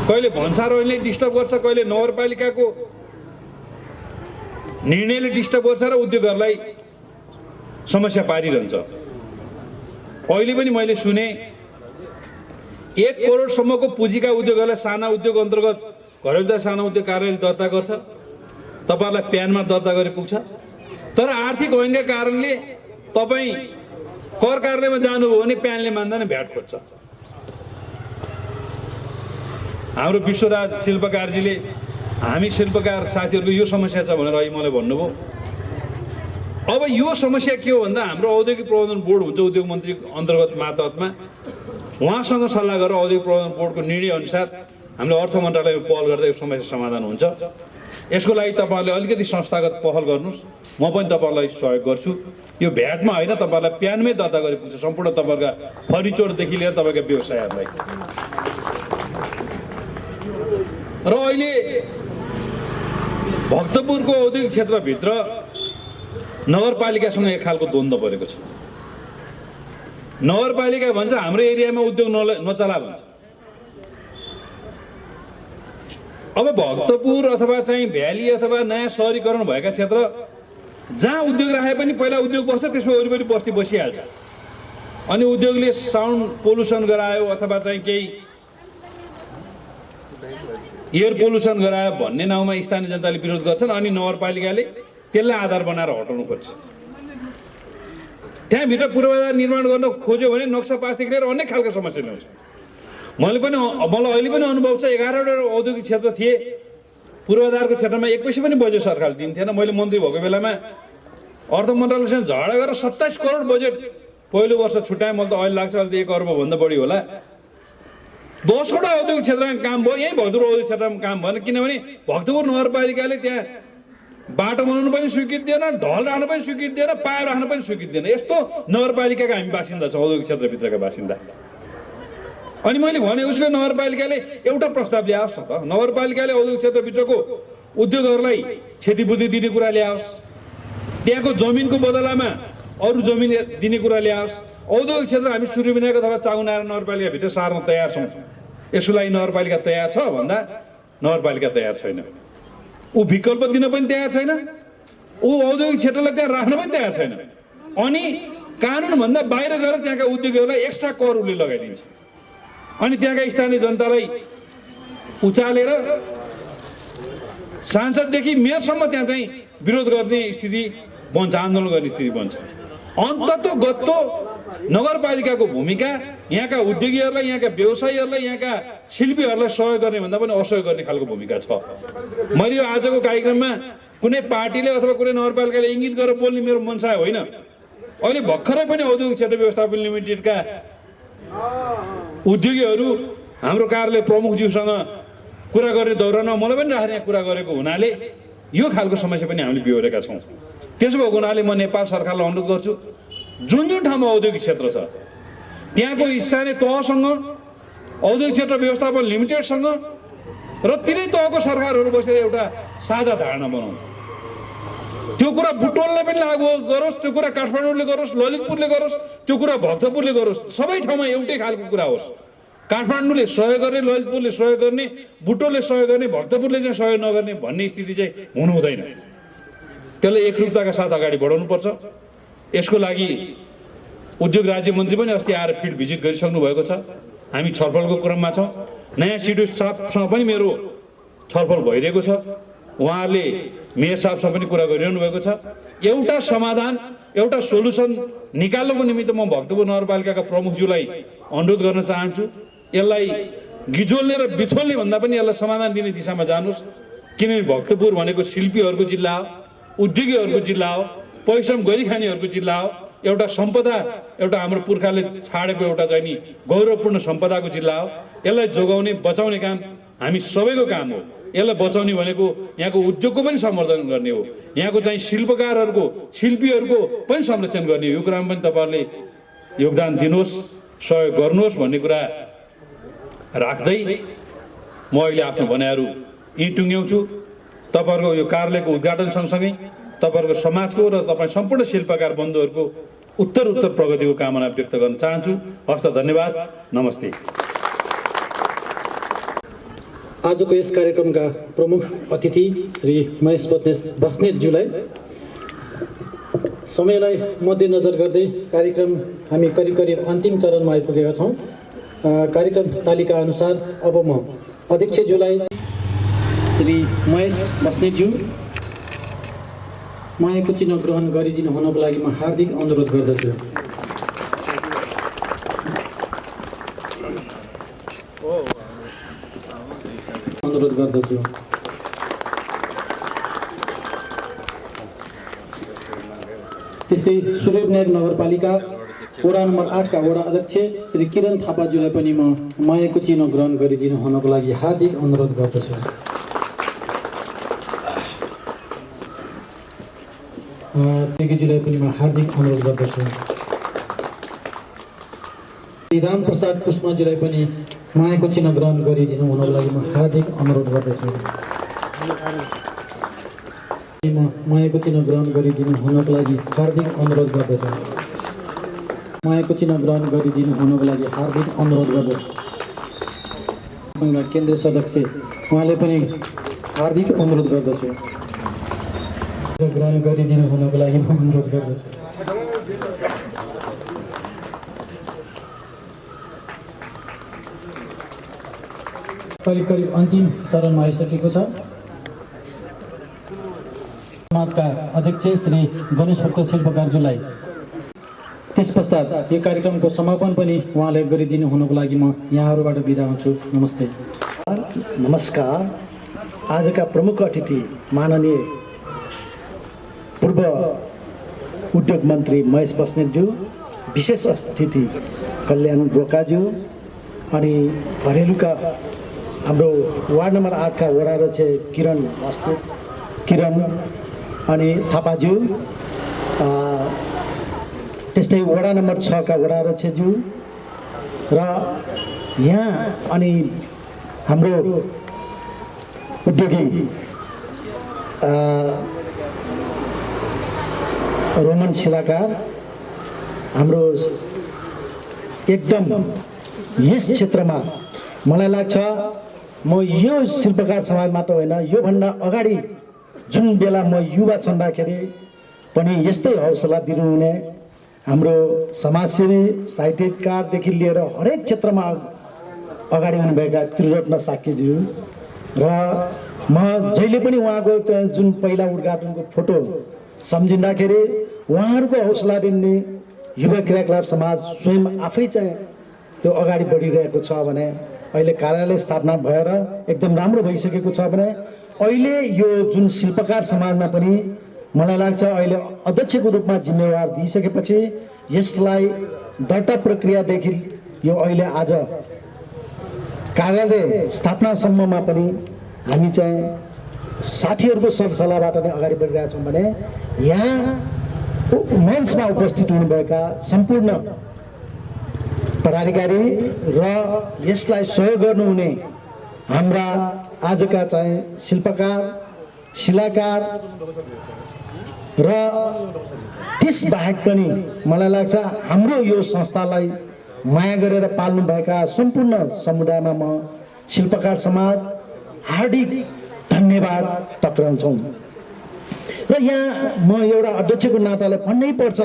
कहिले भन्सार ऐनले डिस्टर्ब गर्छ, कहिले नगरपालिकाको निर्णयले डिस्टर्ब गर्छ र उद्योगहरूलाई समस्या पारिरहन्छ। अहिले पनि मैले सुने 1 करोडसम्मको पुँजीका उद्योगहरूलाई साना उद्योग अन्तर्गत घरेलु तथा साना उद्योग कार्यालय दर्ता गर्छ, तपाईँहरूलाई प्यानमा दर्ता गरे पुग्छ। तर आर्थिक ऐनका कारणले तपाईँ कर कार्यालयमा जानुभयो भने प्यानले मान्दैन, भ्याट खोज्छ। हाम्रो विश्वराज शिल्पकारजीले हामी शिल्पकार साथीहरूको यो समस्या छ भनेर अहिले मलाई भन्नुभयो। अब यो समस्या के हो भन्दा हाम्रो औद्योगिक प्रबन्धन बोर्ड हुन्छ उद्योग मन्त्री अन्तर्गत मातहतमा, उहाँसँग सल्लाह गरेर औद्योगिक प्रबन्धन बोर्डको निर्णय अनुसार हामीले अर्थ मन्त्रालयमा पहल गर्दा यो समस्या समाधान हुन्छ। यसको लागि तपाईँहरूले अलिकति संस्थागत पहल गर्नुहोस्, म पनि तपाईँहरूलाई सहयोग गर्छु। यो भ्याटमा होइन, तपाईँहरूलाई प्यानमै दर्ता गरे पुग्छ सम्पूर्ण तपाईँहरूका फर्निचरदेखि लिएर तपाईँका व्यवसायहरूलाई। र अहिले भक्तपुरको औद्योगिक क्षेत्रभित्र नगरपालिकासँग एक खालको द्वन्द्व परेको छ। नगरपालिका भन्छ हाम्रो एरियामा उद्योग नचला भन्छ। अब भक्तपुर अथवा चाहिँ भ्याली अथवा नयाँ सहरीकरण भएका क्षेत्र जहाँ उद्योग राखे पनि पहिला उद्योग बस्छ, त्यसमा वरिपरि बस्ती बसिहाल्छ। अनि उद्योगले साउन्ड पोल्युसन गरायो अथवा चाहिँ केही एयर पोल्युसन गरायो भन्ने नाउँमा स्थानीय जनताले विरोध गर्छन् अनि नगरपालिकाले त्यसलाई आधार बनाएर हटाउनु खोज्छ। त्यहाँभित्र पूर्वाधार निर्माण गर्न खोज्यो भने नक्सा पासदेखि लिएर अनेक खालको समस्या ल्याउँछ। मलाई अहिले पनि अनुभव छ, 11वटा औद्योगिक क्षेत्र थिए, पूर्वाधारको क्षेत्रमा 1 पैसा पनि बजेट सरकारले दिन्थेन। मैले मन्त्री भएको बेलामा अर्थ मन्त्रालयसँग झगडा गरेर 27 करोड बजेट पहिलो वर्ष छुट्याएँ। मैले त अहिले लाग्छ अहिले त 1 अर्बभन्दा बढी होला। 10वटा औद्योगिक क्षेत्रमा काम भयो, यही भक्तपुर औद्योगिक क्षेत्रमा काम भएन, किनभने भक्तपुर नगरपालिकाले त्यहाँ बाटो बनाउनु पनि स्वीकृति दिएन, ढल राख्न पनि स्वीकृति दिएन, पायो राख्न पनि स्वीकृति दिएन। यस्तो नगरपालिकाका हामी बासिन्दा छौँ, औद्योगिक क्षेत्रभित्रका बासिन्दा। अनि मैले भने उसले नगरपालिकाले एउटा प्रस्ताव ल्याओस् न त, नगरपालिकाले औद्योगिक क्षेत्रभित्रको उद्योगहरूलाई क्षतिपूर्ति दिने कुरा ल्याओस्, त्यहाँको जमिनको बदलामा अरू जमिन दिने कुरा ल्याओस्। औद्योगिक क्षेत्र हामी सूर्यविनायक अथवा चाउनार नगरपालिकाभित्र सार्न तयार छौँ। यसको लागि नगरपालिका तयार छ भन्दा नगरपालिका तयार छैन। ऊ विकल्प दिन पनि तयार छैन, ऊ औद्योगिक क्षेत्रलाई त्यहाँ राख्न पनि तयार छैन। अनि कानुनभन्दा बाहिर गएर त्यहाँका उद्योगीहरूलाई एक्स्ट्रा कर उसले लगाइदिन्छ। अनि त्यहाँका स्थानीय जनतालाई उचालेर सांसददेखि मेयरसम्म त्यहाँ चाहिँ विरोध गर्ने स्थिति बन्छ, आन्दोलन गर्ने स्थिति बन्छ। अन्ततोगत्तो नगरपालिकाको भूमिका यहाँका उद्योगीहरूलाई, यहाँका व्यवसायीहरूलाई, यहाँका शिल्पीहरूलाई सहयोग गर्ने भन्दा पनि असहयोग गर्ने खालको भूमिका छ। मैले यो आजको कार्यक्रममा कुनै पार्टीले अथवा कुनै नगरपालिकाले इङ्गित गरेर बोल्ने मेरो मनसाय होइन। अहिले भर्खरै पनि औद्योगिक क्षेत्र व्यवस्थापन लिमिटेडका उद्योगीहरू हाम्रो कार्यालय प्रमुखज्यूसँग कुरा गर्ने दौरानमा मलाई पनि राखेर यहाँ कुरा गरेको हुनाले यो खालको समस्या पनि हामीले बिहोरेका छौँ। त्यसो भएको हुनाले म नेपाल सरकारलाई अनुरोध गर्छु, जुन जुन ठाउँमा औद्योगिक क्षेत्र छ त्यहाँको स्थानीय तहसँग, औद्योगिक क्षेत्र व्यवस्थापन लिमिटेडसँग र तिनै तहको सरकारहरू बसेर एउटा साझा धारणा बनाउँ। त्यो कुरा बुटोलले पनि लागू गरोस्, त्यो कुरा काठमाडौँले गरोस्, ललितपुरले गरोस्, त्यो कुरा भक्तपुरले गरोस्, सबै ठाउँमा एउटै खालको कुरा होस्। काठमाडौँले सहयोग गर्ने, ललितपुरले सहयोग गर्ने, बुटोलले सहयोग गर्ने, भक्तपुरले चाहिँ सहयोग नगर्ने भन्ने स्थिति चाहिँ हुनु हुँदैन। त्यसलाई एकरूपताका साथ अगाडि बढाउनुपर्छ। यसको लागि उद्योग राज्य मन्त्री पनि अस्ति आएर फिल्ड भिजिट गरिसक्नु भएको छ। हामी छलफलको क्रममा छौँ। नयाँ सिडिओ साहबसँग पनि मेरो छलफल भइरहेको छ। उहाँहरूले मेयर साहबसँग पनि कुरा गरिरहनु भएको छ। एउटा समाधान, एउटा सोल्युसन निकाल्नको निमित्त म भक्तपुर नगरपालिकाका प्रमुखज्यूलाई अनुरोध गर्न चाहन्छु। यसलाई गिजोल्ने र बिथोल्ने भन्दा पनि यसलाई समाधान दिने दिशामा जानुहोस्। किनभने भक्तपुर भनेको शिल्पीहरूको जिल्ला हो, उद्योगीहरूको जिल्ला हो, परिश्रम गरिखानेहरूको जिल्ला हो, एउटा सम्पदा, एउटा हाम्रो पुर्खाले छाडेको एउटा चाहिँ नि गौरवपूर्ण सम्पदाको जिल्ला हो। यसलाई जोगाउने, बचाउने काम हामी सबैको काम हो। यसलाई बचाउने भनेको यहाँको उद्योगको पनि सम्वर्धन गर्ने हो, यहाँको चाहिँ शिल्पकारहरूको, शिल्पीहरूको पनि संरक्षण गर्ने हो। यो कुरामा पनि तपाईँहरूले योगदान दिनुहोस्, सहयोग गर्नुहोस् भन्ने कुरा राख्दै म अहिले आफ्नो भनाइहरू यहीँ टुङ्ग्याउँछु। तपाईँहरूको यो कार्यालयको उद्घाटन सँगसँगै तपाईँहरूको समाजको र तपाईँ सम्पूर्ण शिल्पकार बन्धुहरूको उत्तर प्रगतिको कामना व्यक्त गर्न चाहन्छु। हस्त, धन्यवाद, नमस्ते। आजको यस कार्यक्रमका प्रमुख अतिथि श्री महेश बस्नेतज्यूलाई समयलाई मध्यनजर गर्दै कार्यक्रम हामी करिब अन्तिम चरणमा आइपुगेका छौँ। कार्यक्रम तालिका अनुसार अब म अध्यक्षज्यूलाई श्री महेश बस्नेतज्यू मायाको चिन्ह ग्रहण गरिदिनु हुनको लागि म हार्दिक अनुरोध गर्दछु। त्यस्तै सूर्यविनायक नगरपालिका वडा नम्बर 8 का वडा अध्यक्ष श्री किरण थापाज्यूलाई पनि म मायाको चिन्ह ग्रहण गरिदिनु हुनको लागि हार्दिक अनुरोध गर्दछु। तेकेजीलाई पनि म हार्दिक अनुरोध गर्दछु। श्री रामप्रसाद कुष्माजीलाई पनि मायाको चिन्ह ग्रहण गरिदिनु हुनको लागि म हार्दिक अनुरोध गर्दछु। मायाको चिन्ह ग्रहण गरिदिनु हुनको लागि हार्दिक अनुरोध गर्दछु। मायाको चिन्ह ग्रहण गरिदिनु हुनको लागि हार्दिक अनुरोध गर्दछु। केन्द्रीय सदस्य उहाँले पनि हार्दिक अनुरोध गर्दछु। ग्रहण गरिदिनु हुनको लागि म अनुरोध गर्दछु। करिब करिब अन्तिम चरणमा आइसकेको छ। समाजका अध्यक्ष श्री गणेश भक्त शिल्पकारज्यूलाई त्यस पश्चात यो कार्यक्रमको समापन पनि उहाँले गरिदिनु हुनुको लागि म यहाँहरूबाट बिदा हुन्छु। नमस्ते। नमस्कार। आजका प्रमुख अतिथि माननीय पूर्व उद्योग मन्त्री महेश बस्नेतज्यू, विशेष अतिथि कल्याण रोकाज्यू, अनि घरेलुका हाम्रो वार्ड नम्बर 8 का वडा अध्यक्ष किरण अनि थापाज्यू, त्यस्तै वडा नम्बर 6 का वडा अध्यक्षज्यू र यहाँ अनि हाम्रो उद्योगी रोमन शिलाकार हाम्रो एकदम यस क्षेत्रमा मलाई लाग्छ म यो शिल्पकार समाज मात्र होइन, योभन्दा अगाडि जुन बेला म युवा छँदाखेरि पनि यस्तै हौसला दिनुहुने हाम्रो समाजसेवी साहित्यकारदेखि लिएर हरेक क्षेत्रमा अगाडि हुनुभएका त्रिरत्न साक्यज्यू र म जहिले पनि उहाँको चाहिँ जुन पहिला उद्घाटनको फोटो सम्झिँदाखेरि उहाँहरूको हौसला दिने युवा क्रियाकलाप समाज स्वयं आफै चाहिँ त्यो अगाडि बढिरहेको छ भने अहिले कार्यालय स्थापना भएर एकदम राम्रो भइसकेको छ भने अहिले यो जुन शिल्पकार समाजमा पनि मलाई लाग्छ अहिले अध्यक्षको रूपमा जिम्मेवार दिइसकेपछि यसलाई दर्ता प्रक्रियादेखि यो अहिले आज कार्यालय स्थापनासम्ममा पनि हामी चाहिँ साथीहरूको सरसल्लाहबाट नै अगाडि बढिरहेका छौँ भने यहाँ मञ्चमा उपस्थित हुनुभएका सम्पूर्ण पदाधिकारी र यसलाई सहयोग गर्नुहुने हाम्रा आजका चाहिँ शिल्पकार, शिलाकार र त्यसबाहेक पनि मलाई लाग्छ हाम्रो यो संस्थालाई माया गरेर पाल्नुभएका सम्पूर्ण समुदायमा म शिल्पकार समाज हार्दिक धन्यवाद टक्राउँछौँ। र यहाँ म एउटा अध्यक्षको नाताले भन्नै पर्छ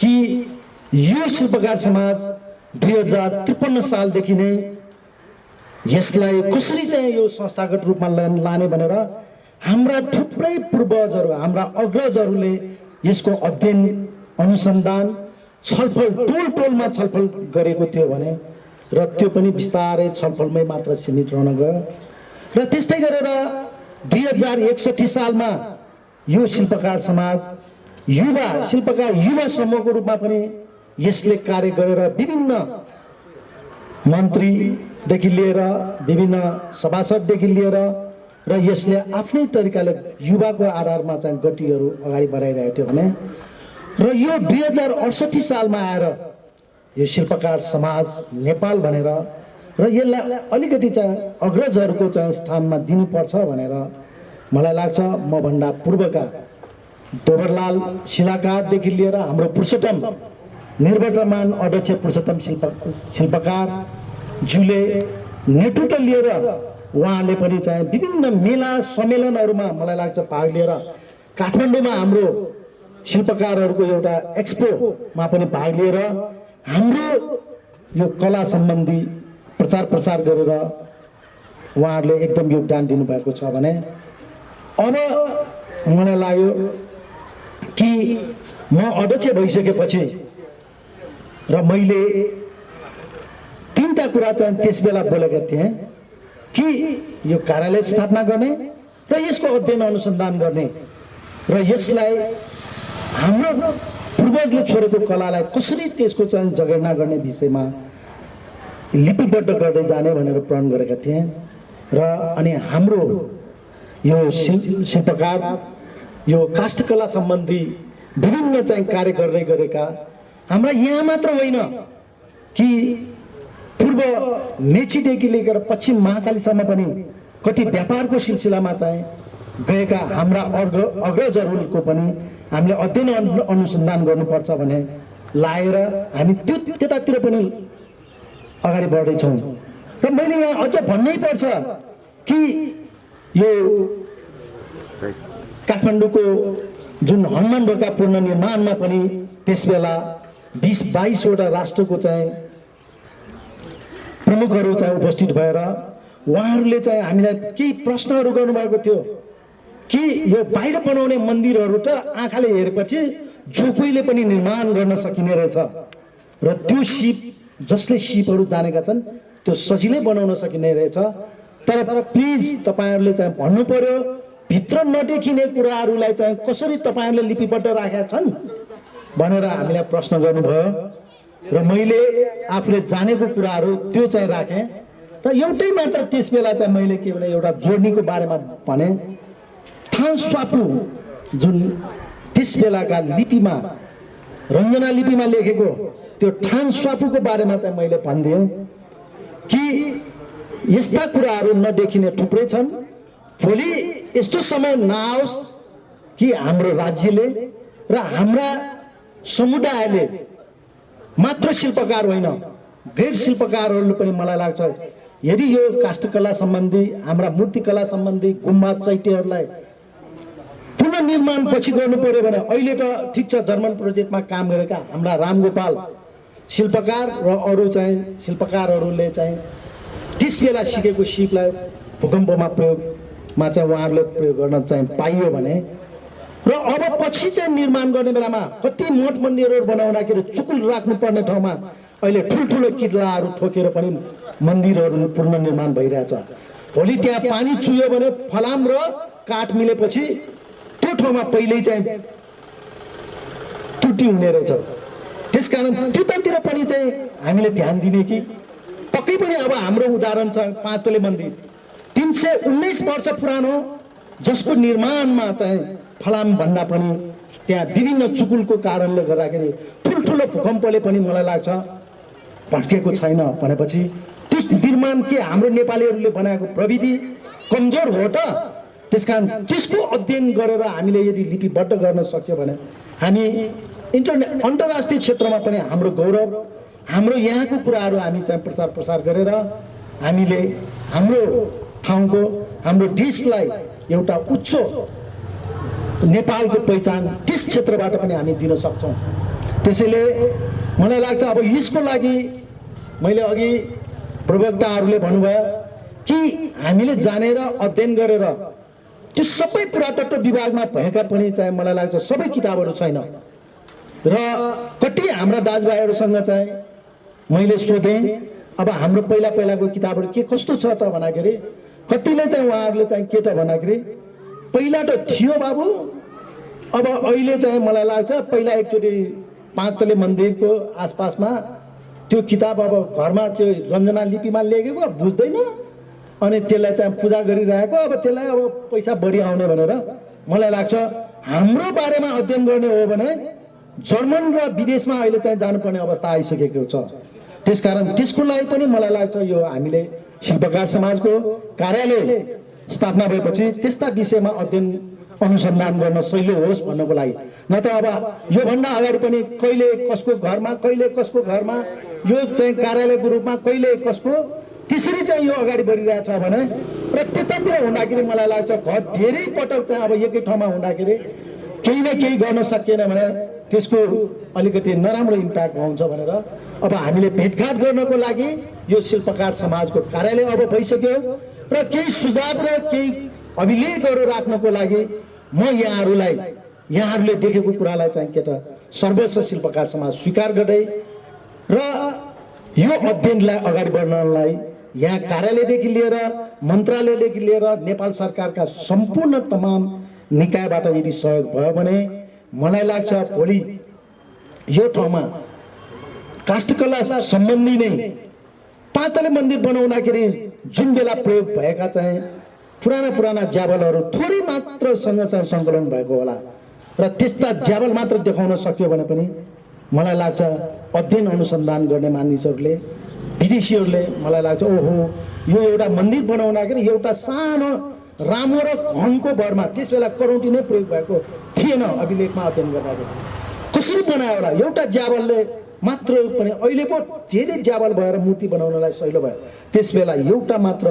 कि यो शिल्पकार समाज 2053 सालदेखि नै यसलाई कसरी चाहिँ यो संस्थागत रूपमा लाने भनेर हाम्रा थुप्रै पूर्वजहरू, हाम्रा अग्रजहरूले यसको अध्ययन, अनुसन्धान, छलफल टोलमा छलफल गरेको थियो भने र त्यो पनि बिस्तारै छलफलमै मात्र सीमित रहन गयो र त्यस्तै गरेर 2061 सालमा यो शिल्पकार समाज शिल्पकार युवा समूहको रूपमा पनि यसले कार्य गरेर विभिन्न मन्त्रीदेखि लिएर विभिन्न सभासददेखि लिएर र यसले आफ्नै तरिकाले युवाको आधारमा चाहिँ गतिहरू अगाडि बढाइरहेको थियो भने र यो 2068 सालमा आएर यो शिल्पकार समाज नेपाल भनेर र यसलाई अलिकति चाहिँ अग्रजहरूको चाहिँ स्थानमा दिनुपर्छ भनेर मलाई लाग्छ म भन्दा पूर्वका दोबरलाल शिलाकारदेखि लिएर हाम्रो पुरुषोत्तम निर्वर्तमान अध्यक्ष पुरुषोत्तम शिल्पकार ज्यूले नेतृत्व लिएर उहाँले पनि चाहिँ विभिन्न मेला सम्मेलनहरूमा मलाई लाग्छ भाग लिएर काठमाडौँमा हाम्रो शिल्पकारहरूको एउटा एक्सपोमा पनि भाग लिएर हाम्रो यो कला सम्बन्धी प्रचार प्रसार गरेर उहाँहरूले एकदम योगदान दिनुभएको छ भने अब मलाई लाग्यो कि म अध्यक्ष भइसकेपछि र मैले 3टा कुरा चाहिँ त्यस बेला बोलेका थिएँ कि यो कार्यालय स्थापना गर्ने र यसको अध्ययन अनुसन्धान गर्ने र यसलाई हाम्रो पूर्वजले छोडेको कलालाई कसरी त्यसको चाहिँ जगेर्ना गर्ने विषयमा लिपिबद्ध गर्दै जाने भनेर प्रण गरेका थिएँ र अनि हाम्रो यो शिल्पकार यो काष्ठकला सम्बन्धी विभिन्न चाहिँ कार्य गर्दै गरेका हाम्रा यहाँ मात्र होइन कि पूर्व मेचीदेखि लिएर पश्चिम महाकालीसम्म पनि कति व्यापारको सिलसिलामा चाहिँ गएका हाम्रा अग्रजहरूको पनि हामीले अध्ययन अनुसन्धान गर्नुपर्छ भने लाएर हामी त्यतातिर पनि अगाडि बढ्दैछौँ र मैले यहाँ अझ भन्नै पर्छ कि यो काठमाडौँको जुन हनुमान ढोका पुनर्निर्माणमा पनि त्यसबेला 20-22 वटा राष्ट्रको चाहिँ प्रमुखहरू चाहिँ उपस्थित भएर उहाँहरूले चाहिँ हामीलाई केही प्रश्नहरू गर्नुभएको थियो कि यो बाहिर बनाउने मन्दिरहरू त आँखाले हेरेपछि जो कोहीले पनि निर्माण गर्न सकिने रहेछ र त्यो सिप जसले सिपहरू जानेका छन् त्यो सजिलै बनाउन सकिने रहेछ। तर प्लिज तपाईँहरूले चाहिँ भन्नु पर्यो भित्र नदेखिने कुराहरूलाई चाहिँ कसरी तपाईँहरूले लिपिबद्ध राखेका छन् भनेर हामीलाई प्रश्न गर्नुभयो र मैले आफूले जानेको कुराहरू त्यो चाहिँ राखेँ र एउटै मात्र त्यस बेला चाहिँ मैले के भने एउटा जोड्नीको बारेमा भने थान स्वापु जुन त्यस बेलाका लिपिमा रञ्जना लिपिमा लेखेको त्यो ठान स्वापुको बारेमा चाहिँ मैले भनिदिएँ कि यस्ता कुराहरू नदेखिने थुप्रै छन्। भोलि यस्तो समय नआओस् कि हाम्रो राज्यले र हाम्रा समुदायले मात्र शिल्पकार होइन गैर शिल्पकारहरूले पनि मलाई लाग्छ यदि यो काष्ठकला सम्बन्धी हाम्रा मूर्तिकला सम्बन्धी गुम्बा चैत्यहरूलाई पुनर्निर्माण पछि गर्नु पर्यो भने अहिले त ठिक छ जर्मन प्रोजेक्टमा काम गरेका हाम्रा रामगोपाल शिल्पकार र अरू चाहिँ शिल्पकारहरूले चाहिँ त्यस बेला सिकेको सिपलाई भूकम्पमा प्रयोगमा चाहिँ उहाँहरूले प्रयोग गर्न चाहिँ पाइयो भने र अब पछि चाहिँ निर्माण गर्ने बेलामा कति मठ मन्दिरहरू बनाउँदाखेरि चुकुल राख्नुपर्ने ठाउँमा अहिले ठुल्ठुलो किल्लाहरू ठोकेर पनि मन्दिरहरू पुनर्निर्माण भइरहेछ। भोलि त्यहाँ पानी चुह्यो भने फलाम र काठ मिलेपछि त्यो ठाउँमा पहिल्यै चाहिँ त्रुटि हुने रहेछ। त्यसकारण त्यतातिर पनि चाहिँ हामीले ध्यान दिने कि पक्कै पनि अब हाम्रो उदाहरण छ पाँचतले मन्दिर 319 वर्ष पुरानो जसको निर्माणमा चाहिँ फलाम भन्दा पनि त्यहाँ विभिन्न चुकुलको कारणले गर्दाखेरि ठुल्ठुलो भूकम्पले पनि मलाई लाग्छ भड्केको छैन भनेपछि त्यस निर्माण के हाम्रो नेपालीहरूले बनाएको प्रविधि कमजोर हो त। त्यसकारण त्यसको अध्ययन गरेर हामीले यदि लिपिबद्ध गर्न सक्यो भने हामी अन्तर्राष्ट्रिय क्षेत्रमा पनि हाम्रो गौरव हाम्रो यहाँको कुराहरू हामी चाहिँ प्रचार प्रसार गरेर हामीले हाम्रो ठाउँको हाम्रो देशलाई एउटा उच्च नेपालको पहिचान त्यस क्षेत्रबाट पनि हामी दिन सक्छौँ। त्यसैले मलाई लाग्छ अब यसको लागि मैले अघि प्रवक्ताहरूले भन्नुभयो कि हामीले जानेर अध्ययन गरेर त्यो सबै पुरातत्व विभागमा भएका पनि चाहिँ मलाई लाग्छ सबै किताबहरू छैन र कति हाम्रा दाजुभाइहरूसँग चाहिँ मैले सोधेँ अब हाम्रो पहिलाको किताबहरू के कस्तो छ त भन्दाखेरि कतिले चाहिँ उहाँहरूले चाहिँ के त भन्दाखेरि पहिला त थियो बाबु अब अहिले चाहिँ मलाई लाग्छ पहिला एकचोटि पाँचतले मन्दिरको आसपासमा त्यो किताब अब घरमा त्यो रञ्जना लिपिमा लेखेको बुझ्दैन अनि त्यसलाई चाहिँ पूजा गरिरहेको अब त्यसलाई अब पैसा बढी आउने भनेर मलाई लाग्छ हाम्रो बारेमा अध्ययन गर्ने हो भने जर्मन र विदेशमा अहिले चाहिँ जानुपर्ने अवस्था आइसकेको छ। त्यसकारण त्यसको लागि पनि मलाई लाग्छ यो हामीले शिल्पकार समाजको कार्यालय स्थापना भएपछि त्यस्ता विषयमा अध्ययन अनुसन्धान गर्न सहिलो होस् भन्नको लागि नत्र अब योभन्दा अगाडि पनि कहिले कसको घरमा कहिले कसको घरमा यो चाहिँ कार्यालयको रूपमा कहिले कसको त्यसरी चाहिँ यो अगाडि बढिरहेछ भने र त्यतातिर हुँदाखेरि मलाई लाग्छ घर धेरै पटक चाहिँ अब एकै ठाउँमा हुँदाखेरि केही न केही गर्न सकिएन भने त्यसको अलिकति नराम्रो इम्प्याक्ट आउँछ भनेर अब हामीले भेटघाट गर्नको लागि यो शिल्पकार समाजको कार्यालय अब भइसक्यो र केही सुझाव र केही अभिलेखहरू राख्नको लागि म यहाँहरूले देखेको कुरालाई चाहिँ के त सर्वस्व शिल्पकार समाज स्वीकार गर्दै र यो अध्ययनलाई अगाडि बढाउनलाई यहाँ कार्यालयदेखि लिएर मन्त्रालयदेखि लिएर नेपाल सरकारका सम्पूर्ण तमाम निकायबाट यदि सहयोग भयो भने मलाई लाग्छ भोलि यो ठाउँमा काष्ठकला सम्बन्धी नै पाँचतले मन्दिर बनाउँदाखेरि जुन बेला प्रयोग भएका चाहिँ पुराना ज्यावलहरू थोरै मात्रसँग चाहिँ सङ्कलन भएको होला र त्यस्ता ज्यावल मात्र देखाउन सक्यो भने पनि मलाई लाग्छ अध्ययन अनुसन्धान गर्ने मानिसहरूले विदेशीहरूले मलाई लाग्छ ओहो यो एउटा मन्दिर बनाउँदाखेरि एउटा सानो रामो र घनको भरमा त्यस बेला करौटी नै प्रयोग भएको थिएन अभिलेखमा अध्ययन गर्दाखेरि कसरी बनायो होला एउटा ज्यावलले मात्र पनि अहिले पो धेरै ज्यावल भएर मूर्ति बनाउनलाई सहिलो भयो त्यस बेला एउटा मात्र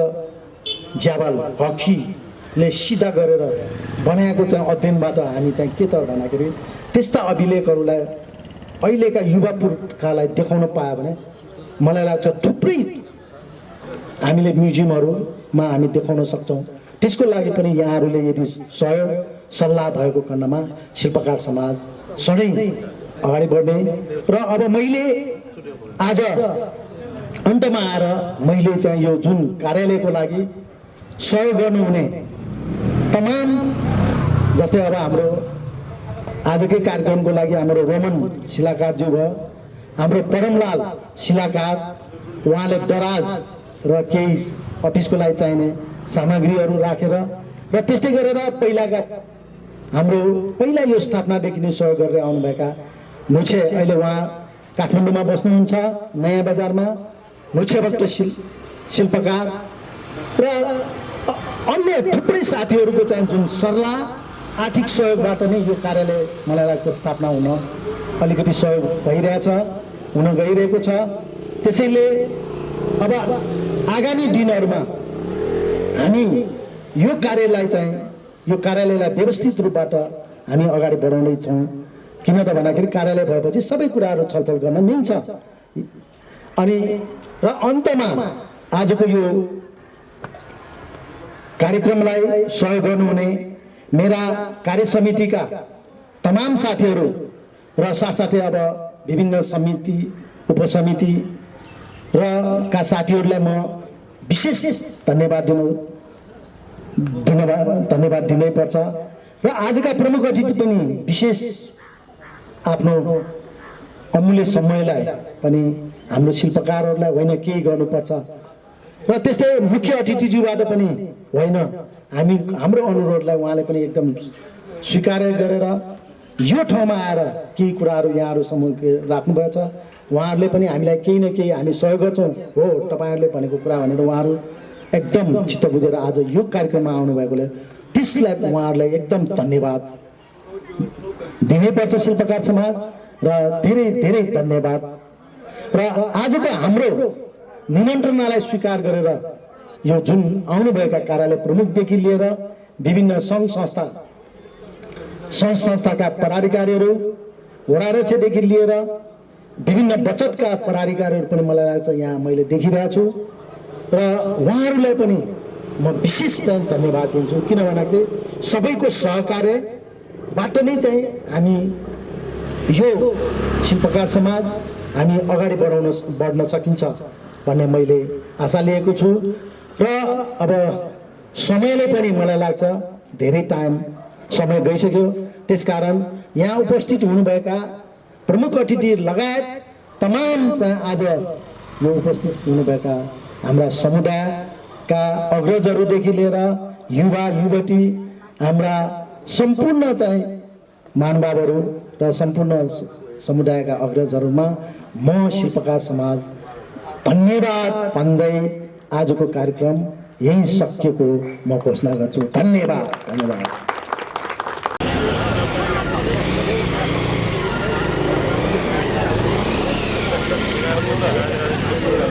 ज्यावल हकीले सिधा गरेर बनाएको चाहिँ अध्ययनबाट हामी चाहिँ के त भन्दाखेरि त्यस्ता अभिलेखहरूलाई अहिलेका युवा पुर्खालाई देखाउन पायो भने मलाई लाग्छ थुप्रै हामीले म्युजियमहरूमा हामी देखाउन सक्छौँ। त्यसको लागि पनि यहाँहरूले यदि सहयोग सल्लाह भएको खण्डमा शिल्पकार समाज सधैँ अगाडि बढ्ने। र अब मैले आज अन्तमा आएर मैले चाहिँ यो जुन कार्यालयको लागि सहयोग गर्नुहुने तमाम, जस्तै अब हाम्रो आजकै कार्यक्रमको लागि हाम्रो रोमन शिलाकारज्यू भयो, हाम्रो परमलाल शिलाकार, उहाँले दराज र केही अफिसको लागि चाहिने सामग्रीहरू राखेर र त्यस्तै गरेर पहिलाका हाम्रो पहिला यो स्थापनादेखि नै सहयोग गरेर आउनुभएका मुछे, अहिले उहाँ काठमाडौँमा बस्नुहुन्छ नयाँ बजारमा, मुछेभक्त शिल्पकार र अन्य थुप्रै साथीहरूको चाहिँ जुन सल्लाह आर्थिक सहयोगबाट नै यो कार्यालय मलाई लाग्छ स्थापना हुन अलिकति सहयोग भइरहेछ, हुन गइरहेको छ। त्यसैले अब आगामी दिनहरूमा हामी यो कार्यालयलाई व्यवस्थित रूपबाट हामी अगाडि बढाउँदैछौँ। किन त भन्दाखेरि कार्यालय भएपछि सबै कुराहरू छलफल गर्न मिल्छ। अनि र अन्तमा आजको यो कार्यक्रमलाई सहयोग गर्नुहुने मेरा कार्य समितिका तमाम साथीहरू र साथसाथै अब विभिन्न समिति उपसमिति र का साथीहरूलाई म विशेष धन्यवाद दिनै पर्छ। र आजका प्रमुख अतिथि पनि विशेष आफ्नो अमूल्य समयलाई पनि हाम्रो शिल्पकारहरूलाई होइन केही गर्नुपर्छ। र त्यस्तै मुख्य अतिथिज्यूबाट पनि होइन हाम्रो अनुरोधलाई उहाँले पनि एकदम स्वीकार गरेर यो ठाउँमा आएर केही कुराहरू यहाँहरूसम्म राख्नुभएछ। उहाँहरूले पनि हामीलाई केही न केही हामी सहयोग गर्छौँ हो तपाईँहरूले भनेको कुरा भनेर उहाँहरू एकदम चित्त बुझेर आज यो कार्यक्रममा आउनुभएकोले त्यसलाई उहाँहरूलाई एकदम धन्यवाद दिनैपर्छ शिल्पकार समाज र धेरै धेरै धन्यवाद। र आजको हाम्रो निमन्त्रणालाई स्वीकार गरेर यो जुन आउनुभएका कार्यालय प्रमुखदेखि लिएर विभिन्न सङ्घ संस्थाका पदाधिकारीहरू, वडाध्यक्षदेखि लिएर विभिन्न बचतका पदाधिकारीहरू पनि मलाई लाग्छ यहाँ मैले देखिरहेको छु। र उहाँहरूलाई पनि म विशेष चाहिँ धन्यवाद दिन्छु, किन भन्दाखेरि सबैको सहकार्यबाट नै चाहिँ हामी यो शिल्पकार समाज हामी अगाडि बढ्न सकिन्छ भन्ने मैले आशा लिएको छु। र अब समयले पनि मलाई लाग्छ धेरै समय गइसक्यो। त्यसकारण यहाँ उपस्थित हुनुभएका प्रमुख अतिथि लगायत तमाम चाहिँ आज यो उपस्थित हुनुभएका हाम्रा समुदायका अग्रजहरूदेखि लिएर युवा युवती, हाम्रा सम्पूर्ण चाहिँ महानुभावहरू र सम्पूर्ण समुदायका अग्रजहरूमा म शिल्पकार समाज धन्यवाद भन्दै आजको कार्यक्रम यही सकिएको म घोषणा गर्छु। धन्यवाद।